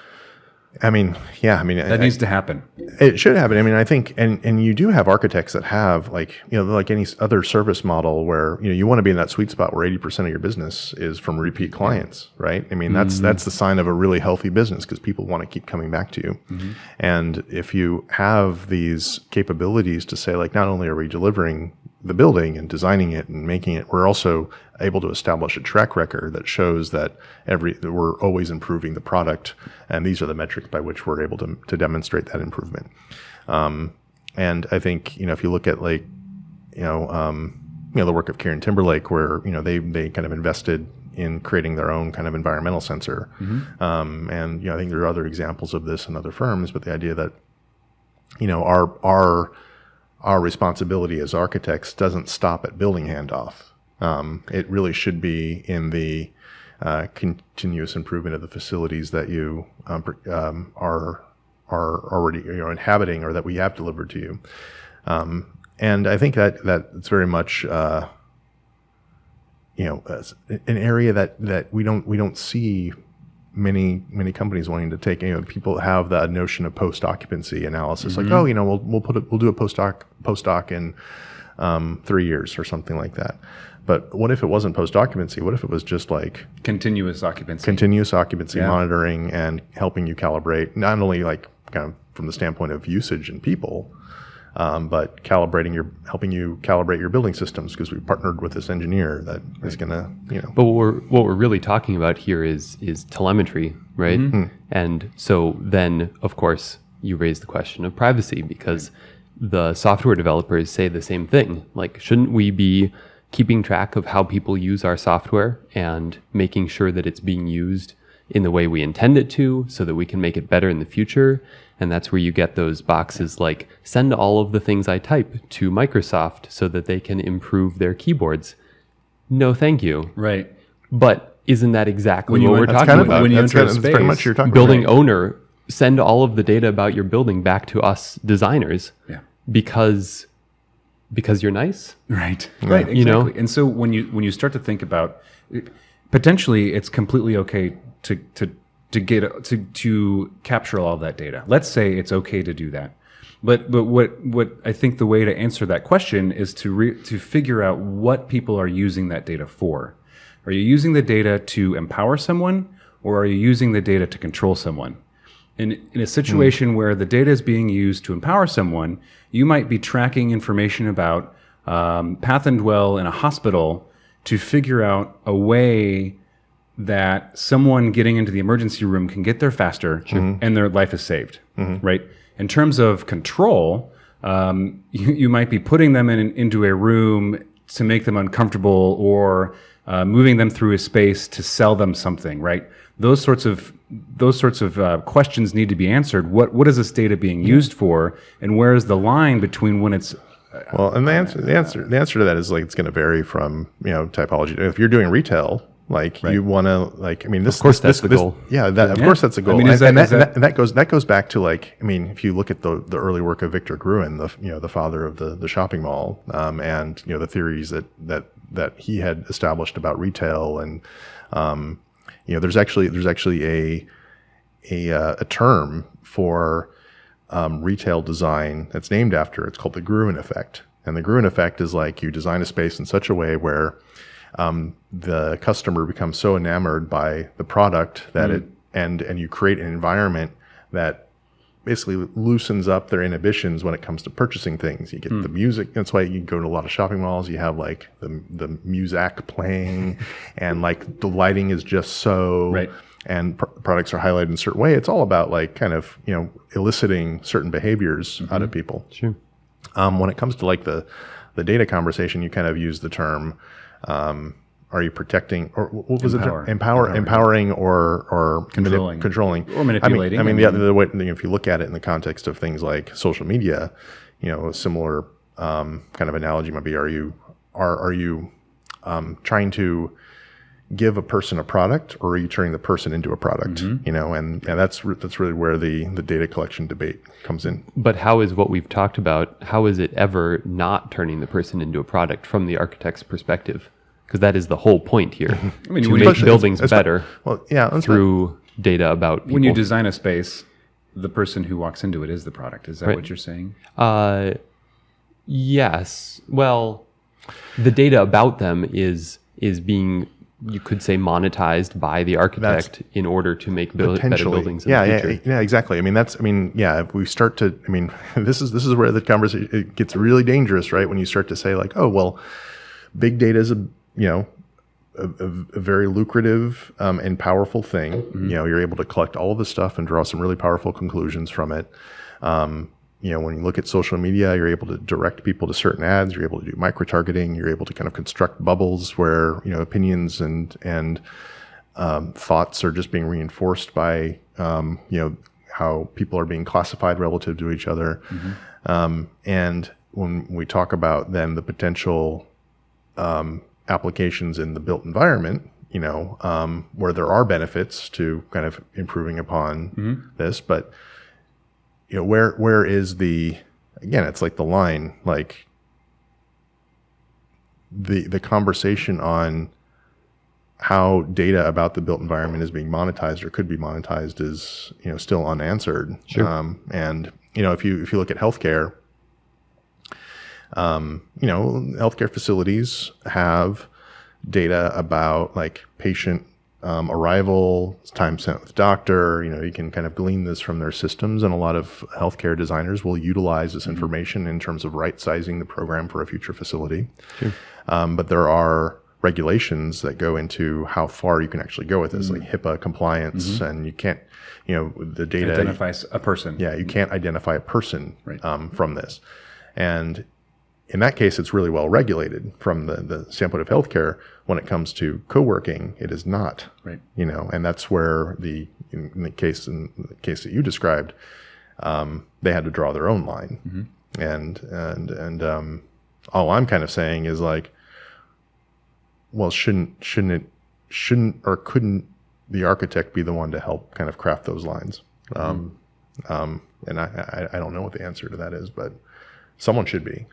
I mean, that needs to happen. It should happen. I mean, I think, and you do have architects that have like any other service model where you want to be in that sweet spot where 80% of your business is from repeat clients, right? I mean, that's the sign of a really healthy business because people want to keep coming back to you. And if you have these capabilities to say like, not only are we delivering the building and designing it and making it, we're also able to establish a track record that shows that we're always improving the product, and these are the metrics by which we're able to demonstrate that improvement. And I think if you look at like the work of Kieran Timberlake, where they kind of invested in creating their own kind of environmental sensor, and I think there are other examples of this in other firms, but the idea that our responsibility as architects doesn't stop at building handoff. It really should be in the continuous improvement of the facilities that you are already inhabiting or that we have delivered to you. And I think that it's very much an area that we don't see many companies wanting to take. People have that notion of post-occupancy analysis, like, we'll do a post-doc in 3 years or something like that. But what if it wasn't post-occupancy? What if it was just like continuous occupancy monitoring and helping you calibrate, not only like kind of from the standpoint of usage and people, but helping you calibrate your building systems, because we partnered with this engineer that is going to, But what we're really talking about here is telemetry, right? And so then, of course, you raise the question of privacy, because the software developers say the same thing. Like, shouldn't we be keeping track of how people use our software and making sure that it's being used in the way we intend it to, so that we can make it better in the future? And that's where you get those boxes like, send all of the things I type to Microsoft so that they can improve their keyboards. No, thank you. Right. But isn't that exactly what we're talking about? When you enter a space, pretty much you're talking building about, owner, send all of the data about your building back to us designers. Yeah. Because you're nice. Right. Right. Exactly. And so when you start to think about, potentially it's completely okay to capture all of that data. Let's say it's okay to do that. But what I think the way to answer that question is to figure out what people are using that data for. Are you using the data to empower someone, or are you using the data to control someone? In a situation where the data is being used to empower someone, you might be tracking information about path and dwell in a hospital to figure out a way that someone getting into the emergency room can get there faster and their life is saved, right? In terms of control, you might be putting them into a room to make them uncomfortable, or moving them through a space to sell them something, right? Those sorts of questions need to be answered. What is this data being used for, and where is the line between when it's well, and the answer to that is like, it's going to vary from typology. If you're doing retail, Like you want to, like, I mean, this, of course, that's the goal. Yeah, of course that's the goal. I mean, that goes back to, like, I mean, if you look at the early work of Victor Gruen, the father of the shopping mall, and the theories that he had established about retail, and there's actually a term for retail design that's named after. It's called the Gruen Effect, and the Gruen Effect is like you design a space in such a way where the customer becomes so enamored by the product that and you create an environment that basically loosens up their inhibitions when it comes to purchasing things. You get the music. That's why you go to a lot of shopping malls. You have like the music playing, and like the lighting is just so right. And products are highlighted in a certain way. It's all about like kind of eliciting certain behaviors out of people. Sure. When it comes to like the data conversation, you kind of use the term. Are you protecting, or what was empowering or controlling or manipulating? I mean, the way, if you look at it in the context of things like social media, a similar kind of analogy might be: are you trying to give a person a product, or are you turning the person into a product? And that's really where the data collection debate comes in. But how is what we've talked about? How is it ever not turning the person into a product from the architect's perspective? Because that is the whole point here. I mean, to make buildings better through data about people. When you design a space, the person who walks into it is the product. Is that what you're saying? Yes. Well, the data about them is being, you could say, monetized by the architect in order to make better buildings in the future. Yeah, exactly. I mean, if we start to, I mean, this is where the conversation, it gets really dangerous, right? When you start to say like, oh, well, big data is a very lucrative and powerful thing. You're able to collect all of this stuff and draw some really powerful conclusions from it. When you look at social media, you're able to direct people to certain ads. You're able to do micro-targeting. You're able to kind of construct bubbles where opinions and thoughts are just being reinforced by how people are being classified relative to each other. And when we talk about then the potential applications in the built environment, where there are benefits to kind of improving upon this, but where is again, it's like the line, like the conversation on how data about the built environment is being monetized or could be monetized is still unanswered. Sure. And if you look at healthcare, healthcare facilities have data about like patient arrival, time spent with doctor. You can kind of glean this from their systems, and a lot of healthcare designers will utilize this information in terms of right sizing the program for a future facility. Sure. But there are regulations that go into how far you can actually go with this, like HIPAA compliance, and you can't, the data identifies a person. Yeah, you can't identify a person from this, and in that case, it's really well regulated from the standpoint of healthcare. When it comes to co-working, it is not. Right. And that's where in the case that you described, they had to draw their own line. And all I'm kind of saying is like, well, shouldn't or couldn't the architect be the one to help kind of craft those lines? And I don't know what the answer to that is, but someone should be.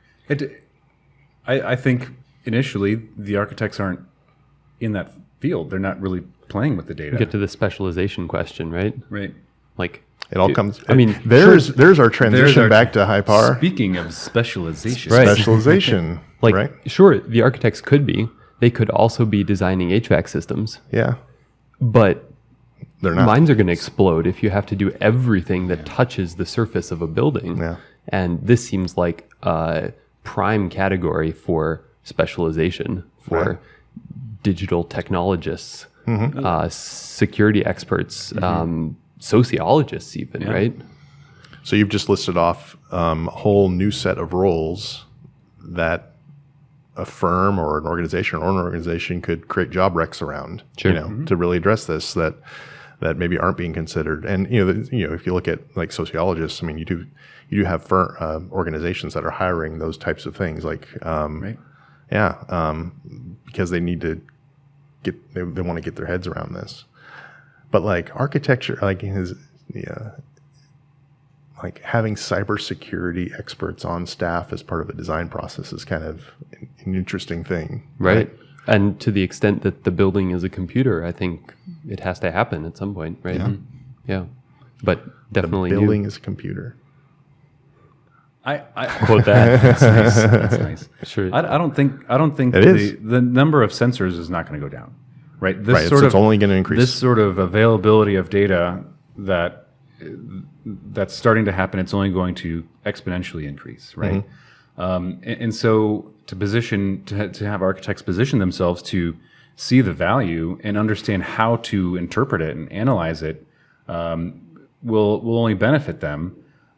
I think initially the architects aren't in that field. They're not really playing with the data. Get to the specialization question, right? Right. Like it all comes. I mean, there's our transition back to HighPar. Speaking of specialization, Right. Specialization, like right? Sure, the architects could be. They could also be designing HVAC systems. Yeah, but they're not. Minds are going to explode if you have to do everything that touches the surface of a building. Yeah. And this seems like a prime category for specialization for digital technologists, security experts, sociologists even, right? So you've just listed off a whole new set of roles that a firm or an organization could create job recs around, to really address this that maybe aren't being considered. And if you look at like sociologists, I mean, you do have organizations that are hiring those types of things, like because they need to they want to get their heads around this. But like architecture, like like having cybersecurity experts on staff as part of a design process is kind of an interesting thing. Right. And to the extent that the building is a computer, I think it has to happen at some point, right? Yeah. But definitely the building is a computer. I quote that. That's nice. That's nice. Sure. I don't think the number of sensors is not going to go down, right? This It's only going to increase. This sort of availability of data that's starting to happen, it's only going to exponentially increase, right? And so to have architects position themselves to see the value and understand how to interpret it and analyze it will only benefit them.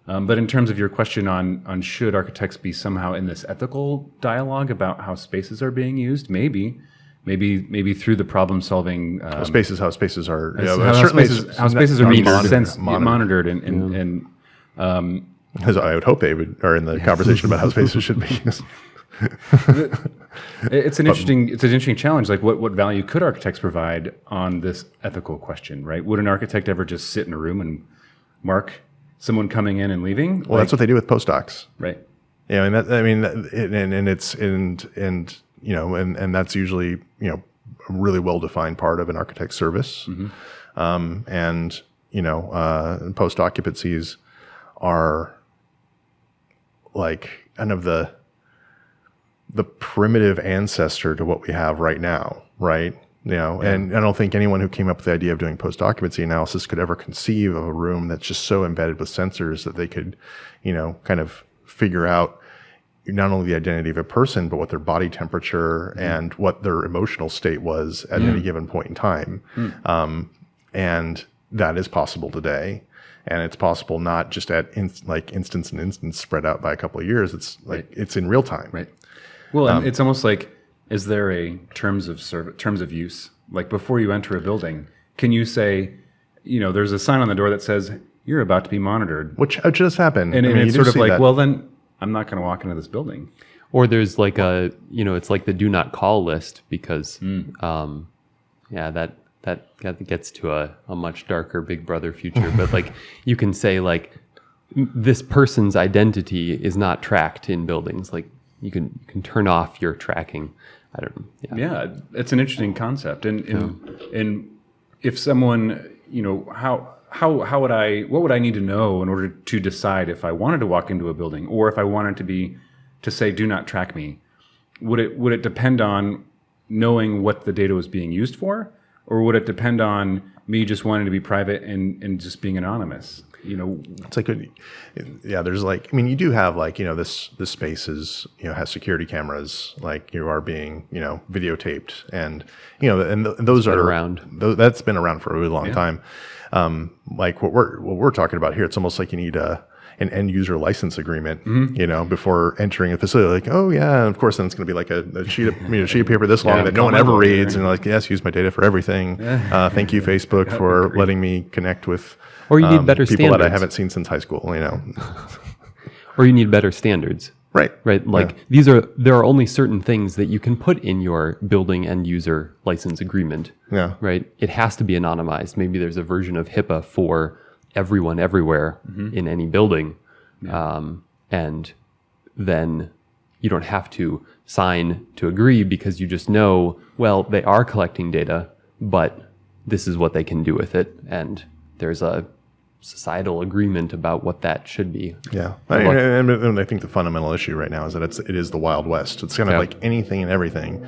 But in terms of your question on should architects be somehow in this ethical dialogue about how spaces are being used, maybe through the problem solving how spaces are how spaces are being monitored and as I would hope they are in the conversation about how spaces should be used. It's an interesting challenge. Like what value could architects provide on this ethical question, right? Would an architect ever just sit in a room and mark someone coming in and leaving? Well, that's what they do with postdocs, right? Yeah, and that's usually a really well defined part of an architect's service. And post occupancies are like kind of the primitive ancestor to what we have right now, right? And I don't think anyone who came up with the idea of doing post-occupancy analysis could ever conceive of a room that's just so embedded with sensors that they could, kind of figure out not only the identity of a person, but what their body temperature and what their emotional state was at any given point in time. And that is possible today. And it's possible not just at instance and instance spread out by a couple of years. It's like it's in real time. Right. Well, and it's almost like, is there a terms of use? Like before you enter a building, can you say, there's a sign on the door that says you're about to be monitored, which just happened, and it's sort of like, well, then I'm not going to walk into this building. Or there's like it's like the do not call list because, that gets to a much darker Big Brother future. But like you can say like this person's identity is not tracked in buildings. Like you can turn off your tracking. I don't know. Yeah, it's an interesting concept. And if someone, what would I need to know in order to decide if I wanted to walk into a building or if I wanted to say do not track me? Would it depend on knowing what the data was being used for, or would it depend on me just wanting to be private and just being anonymous? It's like, there's like, you do have like, this space is, has security cameras, like you are being, videotaped and, and those are around, that's been around for a really long time. Like what we're talking about here, it's almost like you need an end user license agreement, before entering a facility. Like, oh yeah, and of course then it's going to be like a sheet of paper this long that no one ever reads, and like, yes, use my data for everything. Thank you, Facebook, for letting me connect with. Or you need better people standards that I haven't seen since high school. Or you need better standards. Right. Like there are only certain things that you can put in your building end user license agreement. Yeah. Right. It has to be anonymized. Maybe there's a version of HIPAA for everyone everywhere in any building. And then you don't have to sign to agree because you just know, well, they are collecting data, but this is what they can do with it. And there's a societal agreement about what that should be. Yeah. And I think the fundamental issue right now is that it is the Wild West. It's kind of like anything and everything.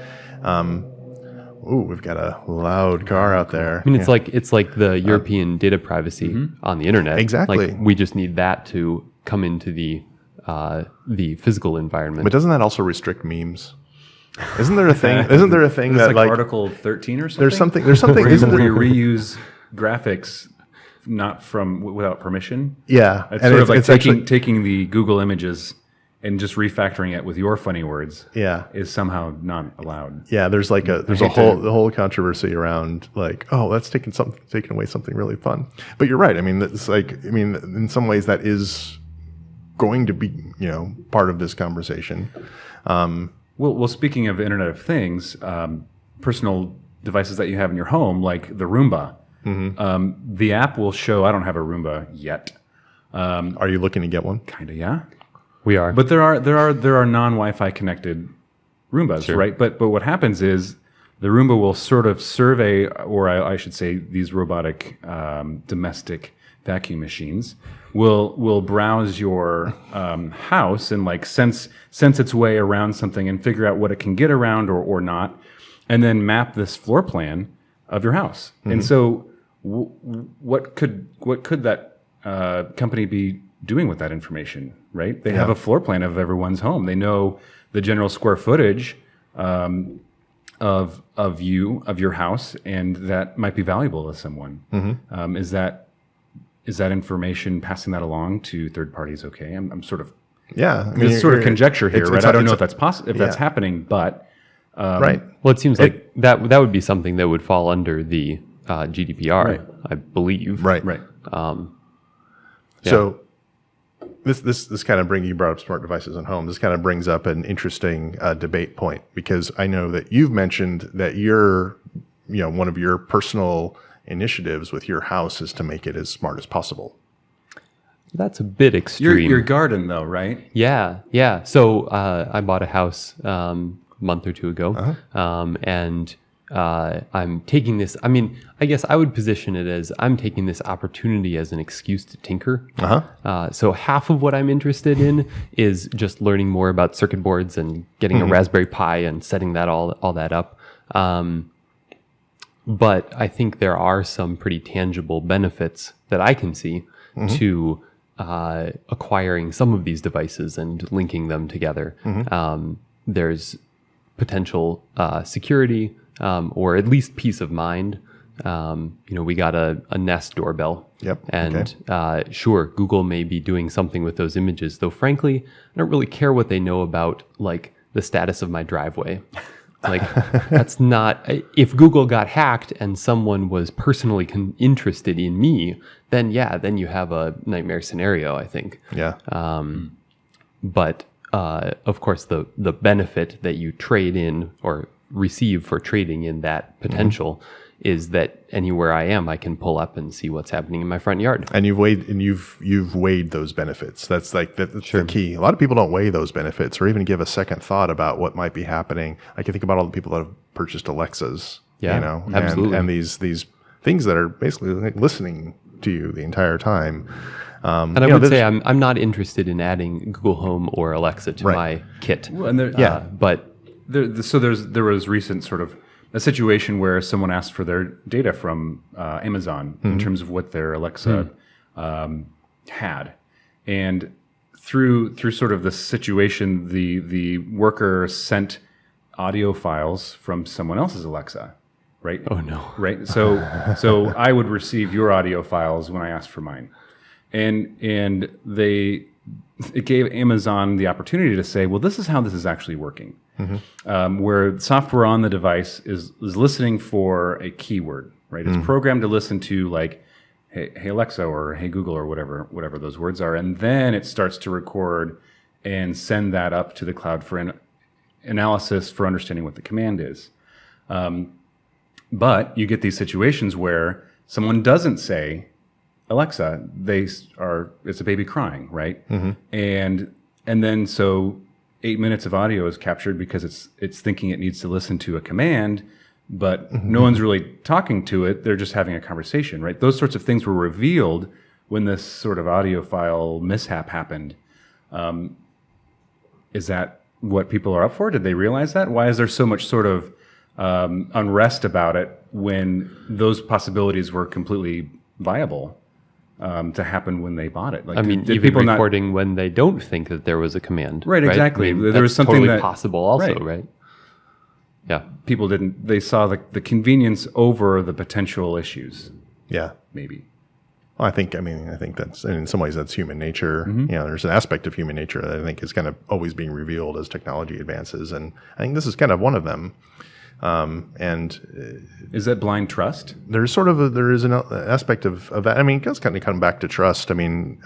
We've got a loud car out there. It's like the European data privacy on the internet. Exactly. Like we just need that to come into the physical environment. But doesn't that also restrict memes? Isn't there a thing? That like Article 13 or something? There's something. Where you reuse graphics without permission. Yeah, it's sort of like taking the Google images and just refactoring it with your funny words. Yeah, is somehow not allowed. Yeah, there's the whole controversy around like, oh, that's taking away something really fun. But you're right. It's like in some ways that is going to be part of this conversation. Well, speaking of Internet of Things, personal devices that you have in your home, like the Roomba. The app will show. I don't have a Roomba yet. Are you looking to get one? Kind of, yeah. We are. But there are non-Wi-Fi connected Roombas, Sure. right? But what happens is the Roomba will sort of survey, or I should say, these robotic domestic vacuum machines will browse your house and like sense its way around something and figure out what it can get around or not, and then map this floor plan of your house. And so, what could that company be doing with that information? Right? They have a floor plan of everyone's home. They know the general square footage of your house, and that might be valuable to someone. Is that information, passing that along to third parties? Okay, I'm sort of it's sort of conjecture here, right? I don't know if that's possible, if that's happening, but Right. Well, it seems like that would be something that would fall under the GDPR, Right. I believe. Right. right. So this kind of you brought up smart devices at home. This kind of brings up an interesting debate point, because I know that you've mentioned that one of your personal initiatives with your house is to make it as smart as possible. That's a bit extreme. Your garden, though, right? Yeah. So I bought a house a month or two ago, and I'm taking this. I mean, I guess I would position it as I'm taking this opportunity as an excuse to tinker. So half of what I'm interested in is just learning more about circuit boards and getting a Raspberry Pi and setting that all that up. But I think there are some pretty tangible benefits that I can see to acquiring some of these devices and linking them together. There's potential security, or at least peace of mind. We got a Nest doorbell. Yep. And sure, Google may be doing something with those images, though frankly, I don't really care what they know about like the status of my driveway. Like, that's not, if Google got hacked and someone was personally interested in me, then you have a nightmare scenario, I think. Yeah. But of course, the benefit that you trade in or receive for trading in that potential is that anywhere I am, I can pull up and see what's happening in my front yard. And you've weighed those benefits. That's like that's the key. A lot of people don't weigh those benefits or even give a second thought about what might be happening. I can think about all the people that have purchased Alexas. Yeah, absolutely. And these things that are basically like listening to you the entire time. And I would say I'm not interested in adding Google Home or Alexa to my kit. Well, and but there was recent sort of a situation where someone asked for their data from Amazon in terms of what their Alexa had, and through sort of the situation, the worker sent audio files from someone else's Alexa, right? Oh no! Right. So I would receive your audio files when I asked for mine, and it gave Amazon the opportunity to say, well, this is how this is actually working. Where software on the device is listening for a keyword, right? It's programmed to listen to like, hey Alexa or hey Google or whatever those words are, and then it starts to record and send that up to the cloud for an analysis for understanding what the command is. But you get these situations where someone doesn't say Alexa, it's a baby crying, right? And then so 8 minutes of audio is captured because it's thinking it needs to listen to a command, but no one's really talking to it. They're just having a conversation, right? Those sorts of things were revealed when this sort of audio file mishap happened. Is that what people are up for? Did they realize that? Why is there so much sort of unrest about it when those possibilities were completely viable to happen when they bought it? Like, I mean, did even people recording when they don't think that there was a command. Right, exactly. I mean, There was that's something totally that- possible also, right. right? Yeah. People didn't. They saw the convenience over the potential issues. Yeah. Maybe. Well, I think that's, in some ways, that's human nature. There's an aspect of human nature that I think is kind of always being revealed as technology advances, and I think this is kind of one of them. Is that blind trust? There is an aspect of that. I mean, it does kind of come back to trust. I mean,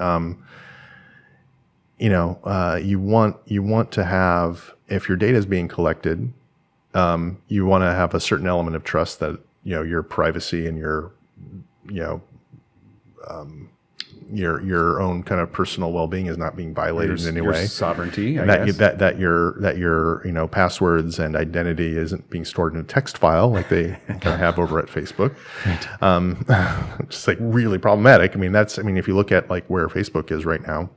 you want to have, if your data is being collected, you want to have a certain element of trust that, your privacy and your, your own kind of personal well-being is not being violated in any your way. Sovereignty, And that your passwords and identity isn't being stored in a text file like they kind of have over at Facebook. Right. It's like really problematic. If you look at like where Facebook is right now,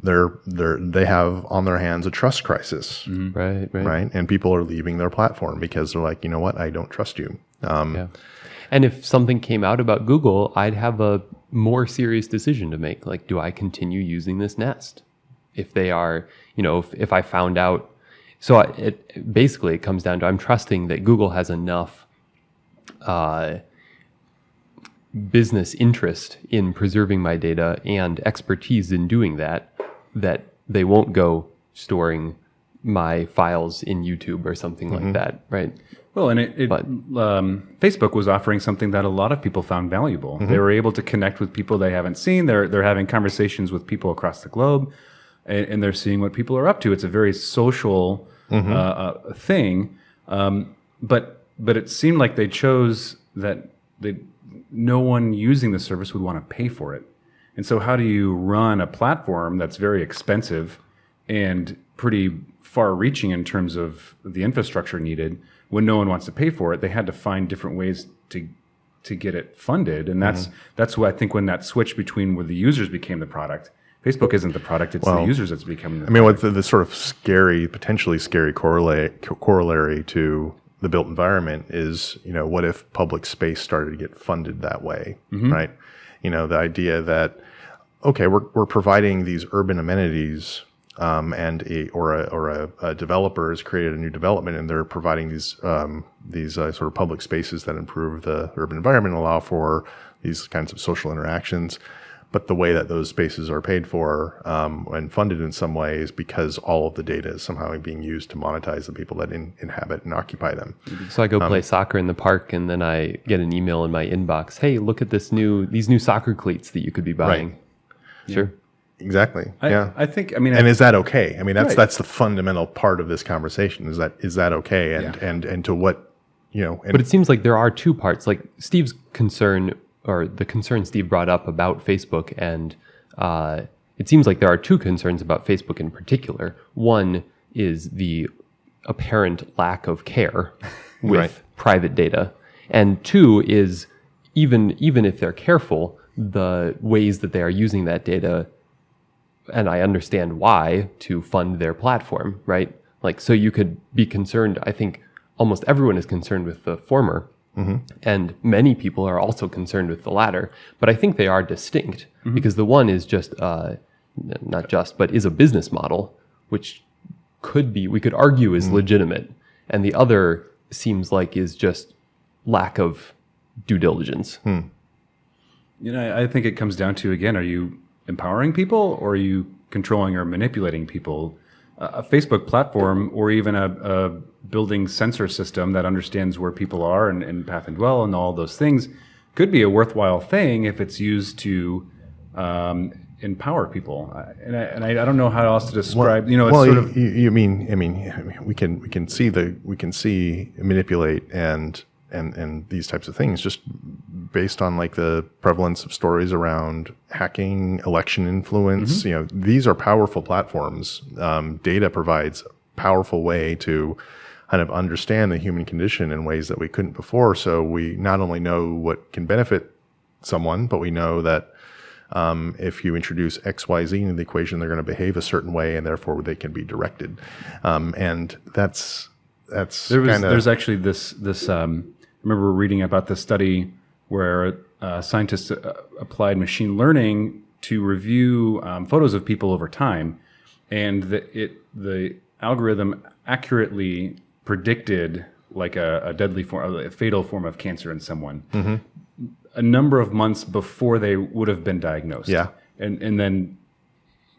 they have on their hands a trust crisis. Mm-hmm. Right. And people are leaving their platform because they're like, you know what, I don't trust you. Yeah. And if something came out about Google, I'd have a more serious decision to make. Like, do I continue using this Nest? If they are, if I found out. So it comes down to I'm trusting that Google has enough business interest in preserving my data and expertise in doing that they won't go storing my files in YouTube or something like that, right? Well, and Facebook was offering something that a lot of people found valuable. They were able to connect with people they haven't seen. They're having conversations with people across the globe, and they're seeing what people are up to. It's a very social thing, but it seemed like they chose that no one using the service would want to pay for it. And so how do you run a platform that's very expensive and pretty far-reaching in terms of the infrastructure needed when no one wants to pay for it? They had to find different ways to get it funded. And that's what I think when that switch between where the users became the product. Facebook isn't the product, it's the users that's becoming the product. What the sort of potentially scary corollary to the built environment is, what if public space started to get funded that way, right? The idea that, okay, we're providing these urban amenities, and a developer has created a new development, and they're providing these sort of public spaces that improve the urban environment and allow for these kinds of social interactions. But the way that those spaces are paid for and funded in some way is because all of the data is somehow being used to monetize the people that inhabit and occupy them. So I go play soccer in the park, and then I get an email in my inbox. Hey, look at these new soccer cleats that you could be buying. Right. Sure. Exactly. I think. And is that okay? That's the fundamental part of this conversation. Is that okay? And to what, But it seems like there are two parts. Like Steve's concern, or the concern Steve brought up about Facebook, and it seems like there are two concerns about Facebook in particular. One is the apparent lack of care with private data, and two is even if they're careful, the ways that they are using that data. And I understand why, to fund their platform, right? Like, so you could be concerned. I think almost everyone is concerned with the former. And many people are also concerned with the latter, but I think they are distinct because the one is just, but is a business model, which we could argue is legitimate. And the other seems like is just lack of due diligence. I think it comes down to, again, are you empowering people or are you controlling or manipulating people? A Facebook platform or even a building sensor system that understands where people are and path and dwell and all those things could be a worthwhile thing if it's used to empower people. And I don't know how else to describe. We can see manipulate and these types of things just based on like the prevalence of stories around hacking, election influence. These are powerful platforms. Data provides a powerful way to kind of understand the human condition in ways that we couldn't before. So we not only know what can benefit someone, but we know that if you introduce X, Y, Z into the equation, they're going to behave a certain way, and therefore they can be directed. And there's actually this. I remember reading about this study where scientists applied machine learning to review photos of people over time, and the algorithm accurately predicted like a deadly form, a fatal form of cancer in someone, a number of months before they would have been diagnosed. Yeah, and then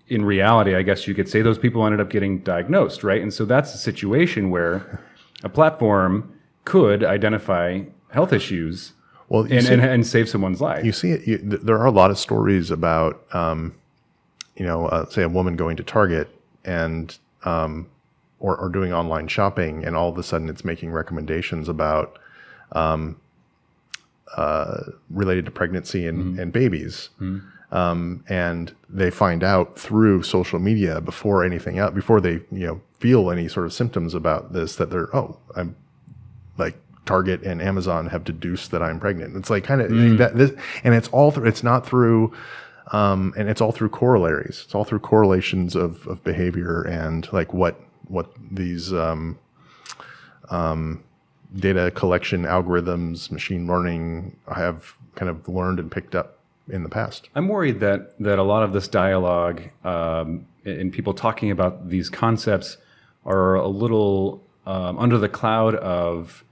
in reality, I guess you could say those people ended up getting diagnosed, right? And so that's a situation where a platform could identify health issues and save someone's life. You see it. There are a lot of stories about, say, a woman going to Target and or doing online shopping, and all of a sudden it's making recommendations about related to pregnancy and babies. And they find out through social media before anything else, before they feel any sort of symptoms about this, that they're I'm like Target and Amazon have deduced that I'm pregnant. It's like kind of that this, and it's all through. It's not through. And it's all through corollaries. It's all through correlations of behavior and like what these data collection algorithms, machine learning have kind of learned and picked up in the past. I'm worried that a lot of this dialogue and people talking about these concepts are a little under the cloud of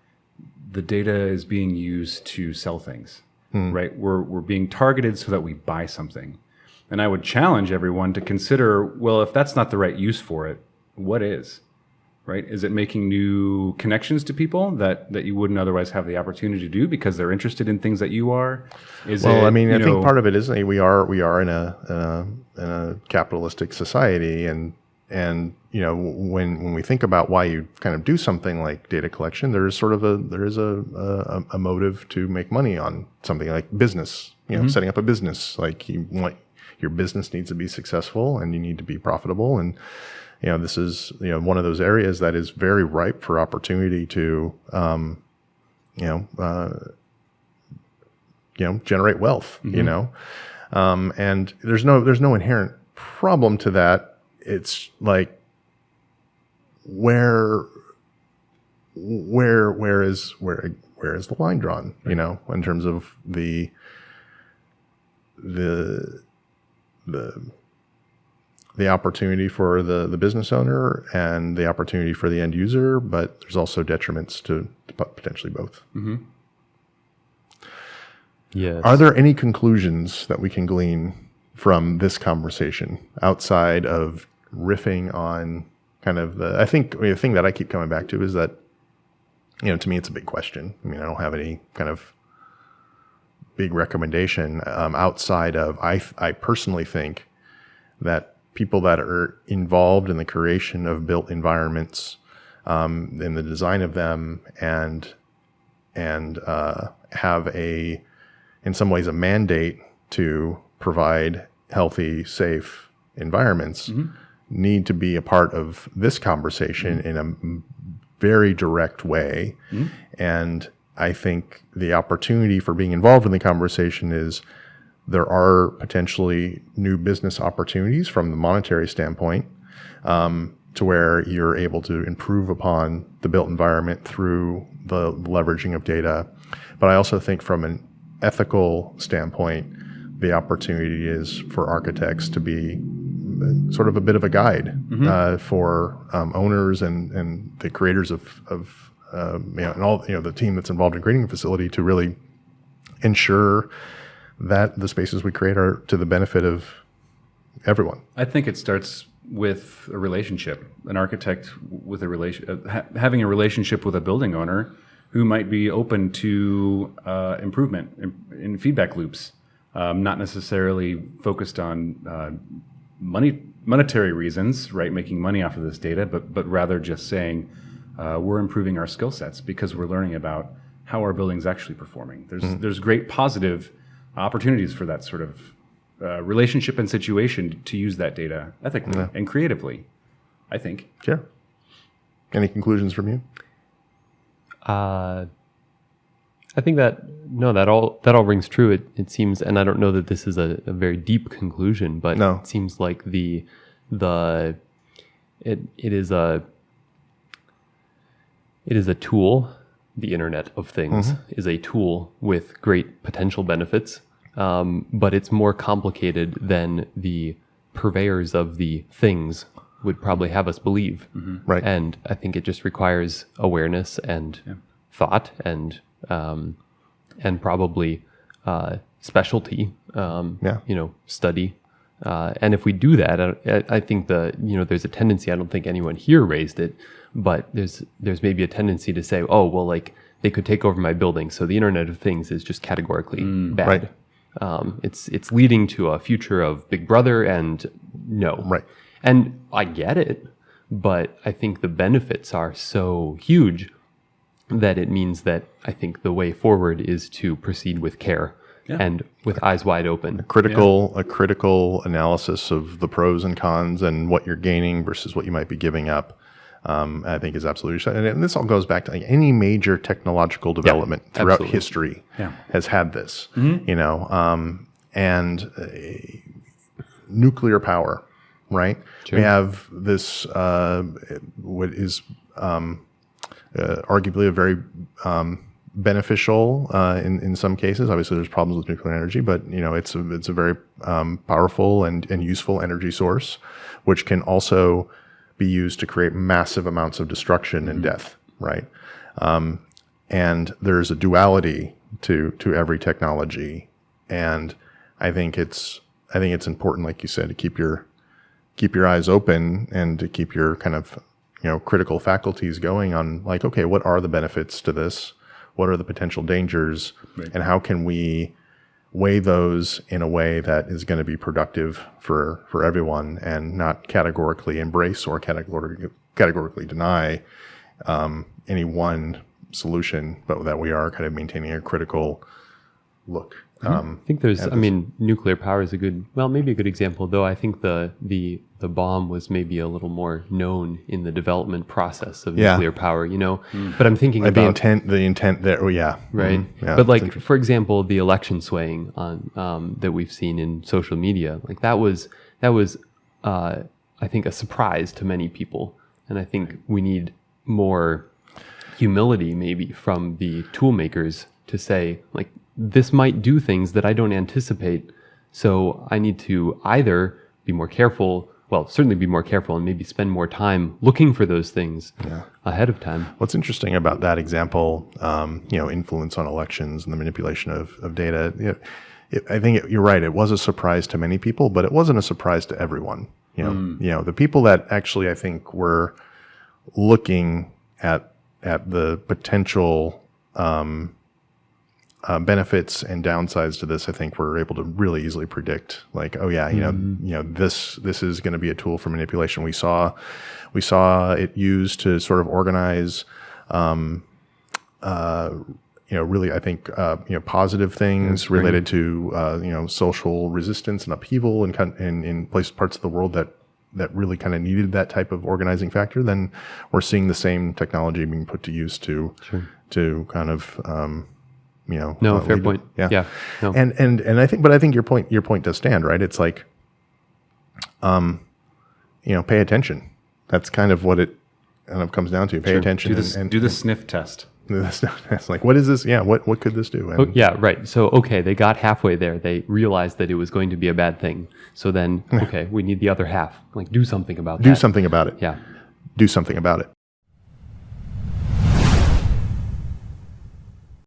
the data is being used to sell things. Right? We're being targeted so that we buy something. And I would challenge everyone to consider, well, if that's not the right use for it, what is? Right? Is it making new connections to people that you wouldn't otherwise have the opportunity to do because they're interested in things that you are? I think part of it is we are in a capitalistic society, and when we think about why you kind of do something like data collection, there is a motive to make money on something like business. Setting up a business, like your business needs to be successful and you need to be profitable, and this is one of those areas that is very ripe for opportunity to generate wealth. And there's no inherent problem to that. It's like where is the line drawn? In terms of the opportunity for the business owner and the opportunity for the end user, but there's also detriments to potentially both. Yes. Are there any conclusions that we can glean from this conversation outside of riffing on kind of I think the thing that I keep coming back to is that, to me, it's a big question. I mean, I don't have any kind of big recommendation outside of I personally think that people that are involved in the creation of built environments, in the design of them, and have in some ways a mandate to provide healthy, safe environments, need to be a part of this conversation in a very direct way. And I think the opportunity for being involved in the conversation is there are potentially new business opportunities from the monetary standpoint, to where you're able to improve upon the built environment through the leveraging of data. But I also think from an ethical standpoint, the opportunity is for architects to be sort of a bit of a guide for owners and the creators of and all the team that's involved in creating a facility to really ensure that the spaces we create are to the benefit of everyone. I think it starts with a relationship. An architect with having a relationship with a building owner who might be open to improvement in feedback loops, not necessarily focused on monetary reasons, right? Making money off of this data, but rather just saying we're improving our skill sets because we're learning about how our building's actually performing. There's great positive opportunities for that sort of relationship and situation to use that data ethically and creatively, I think. Sure. Any conclusions from you? I think that all rings true. It seems, and I don't know that this is a very deep conclusion, but it seems like it is a tool. The Internet of Things is a tool with great potential benefits, but it's more complicated than the purveyors of the things would probably have us believe. Right. And I think it just requires awareness and thought and probably specialty, study. And if we do that, I think there's a tendency, I don't think anyone here raised it, but there's maybe a tendency to say, oh, well, like they could take over my building. So the Internet of Things is just categorically bad. Right. It's leading to a future of Big Brother and no. Right. And I get it, but I think the benefits are so huge that it means that I think the way forward is to proceed with care and with eyes wide open. A critical analysis of the pros and cons and what you're gaining versus what you might be giving up. I think is absolutely, and this all goes back to any major technological development throughout history has had this, and nuclear power, right? Sure. We have this, what is arguably a very beneficial in some cases. Obviously, there's problems with nuclear energy, but it's a very powerful and useful energy source, which can also be used to create massive amounts of destruction and death, right? And there's a duality to every technology, and I think it's important, like you said, to keep your eyes open and to keep your kind of critical faculties going on, like, okay, what are the benefits to this? What are the potential dangers, and how can we weigh those in a way that is going to be productive for everyone, and not categorically embrace or categorically deny any one solution, but that we are kind of maintaining a critical look. I think there's, nuclear power is maybe a good example, though I think the bomb was maybe a little more known in the development process of nuclear power, but I'm thinking like about the intent there. Oh yeah. Right. Yeah, but like, for example, the election swaying on, that we've seen in social media, like that was I think a surprise to many people. And I think we need more humility maybe from the tool makers to say, like, this might do things that I don't anticipate. So I need to either be more careful, certainly be more careful, and maybe spend more time looking for those things ahead of time. What's interesting about that example, influence on elections and the manipulation of data, I think you're right. It was a surprise to many people, but it wasn't a surprise to everyone. The people that actually, I think, were looking at the potential benefits and downsides to this, I think we're able to really easily predict, like, oh yeah, this is going to be a tool for manipulation. We saw it used to sort of organize, really, I think, positive things related to, social resistance and upheaval in parts of the world that really kind of needed that type of organizing factor. Then we're seeing the same technology being put to use to kind of, fair point. Yeah. No. And I think your point does stand, right? It's like, pay attention. That's kind of what it kind of comes down to. Pay attention do the sniff test. It's like, what is this? Yeah. What could this do? And, right. So, okay, they got halfway there. They realized that it was going to be a bad thing. So then, okay, we need the other half. Like, do something about that. Do something about it. Yeah. Do something about it.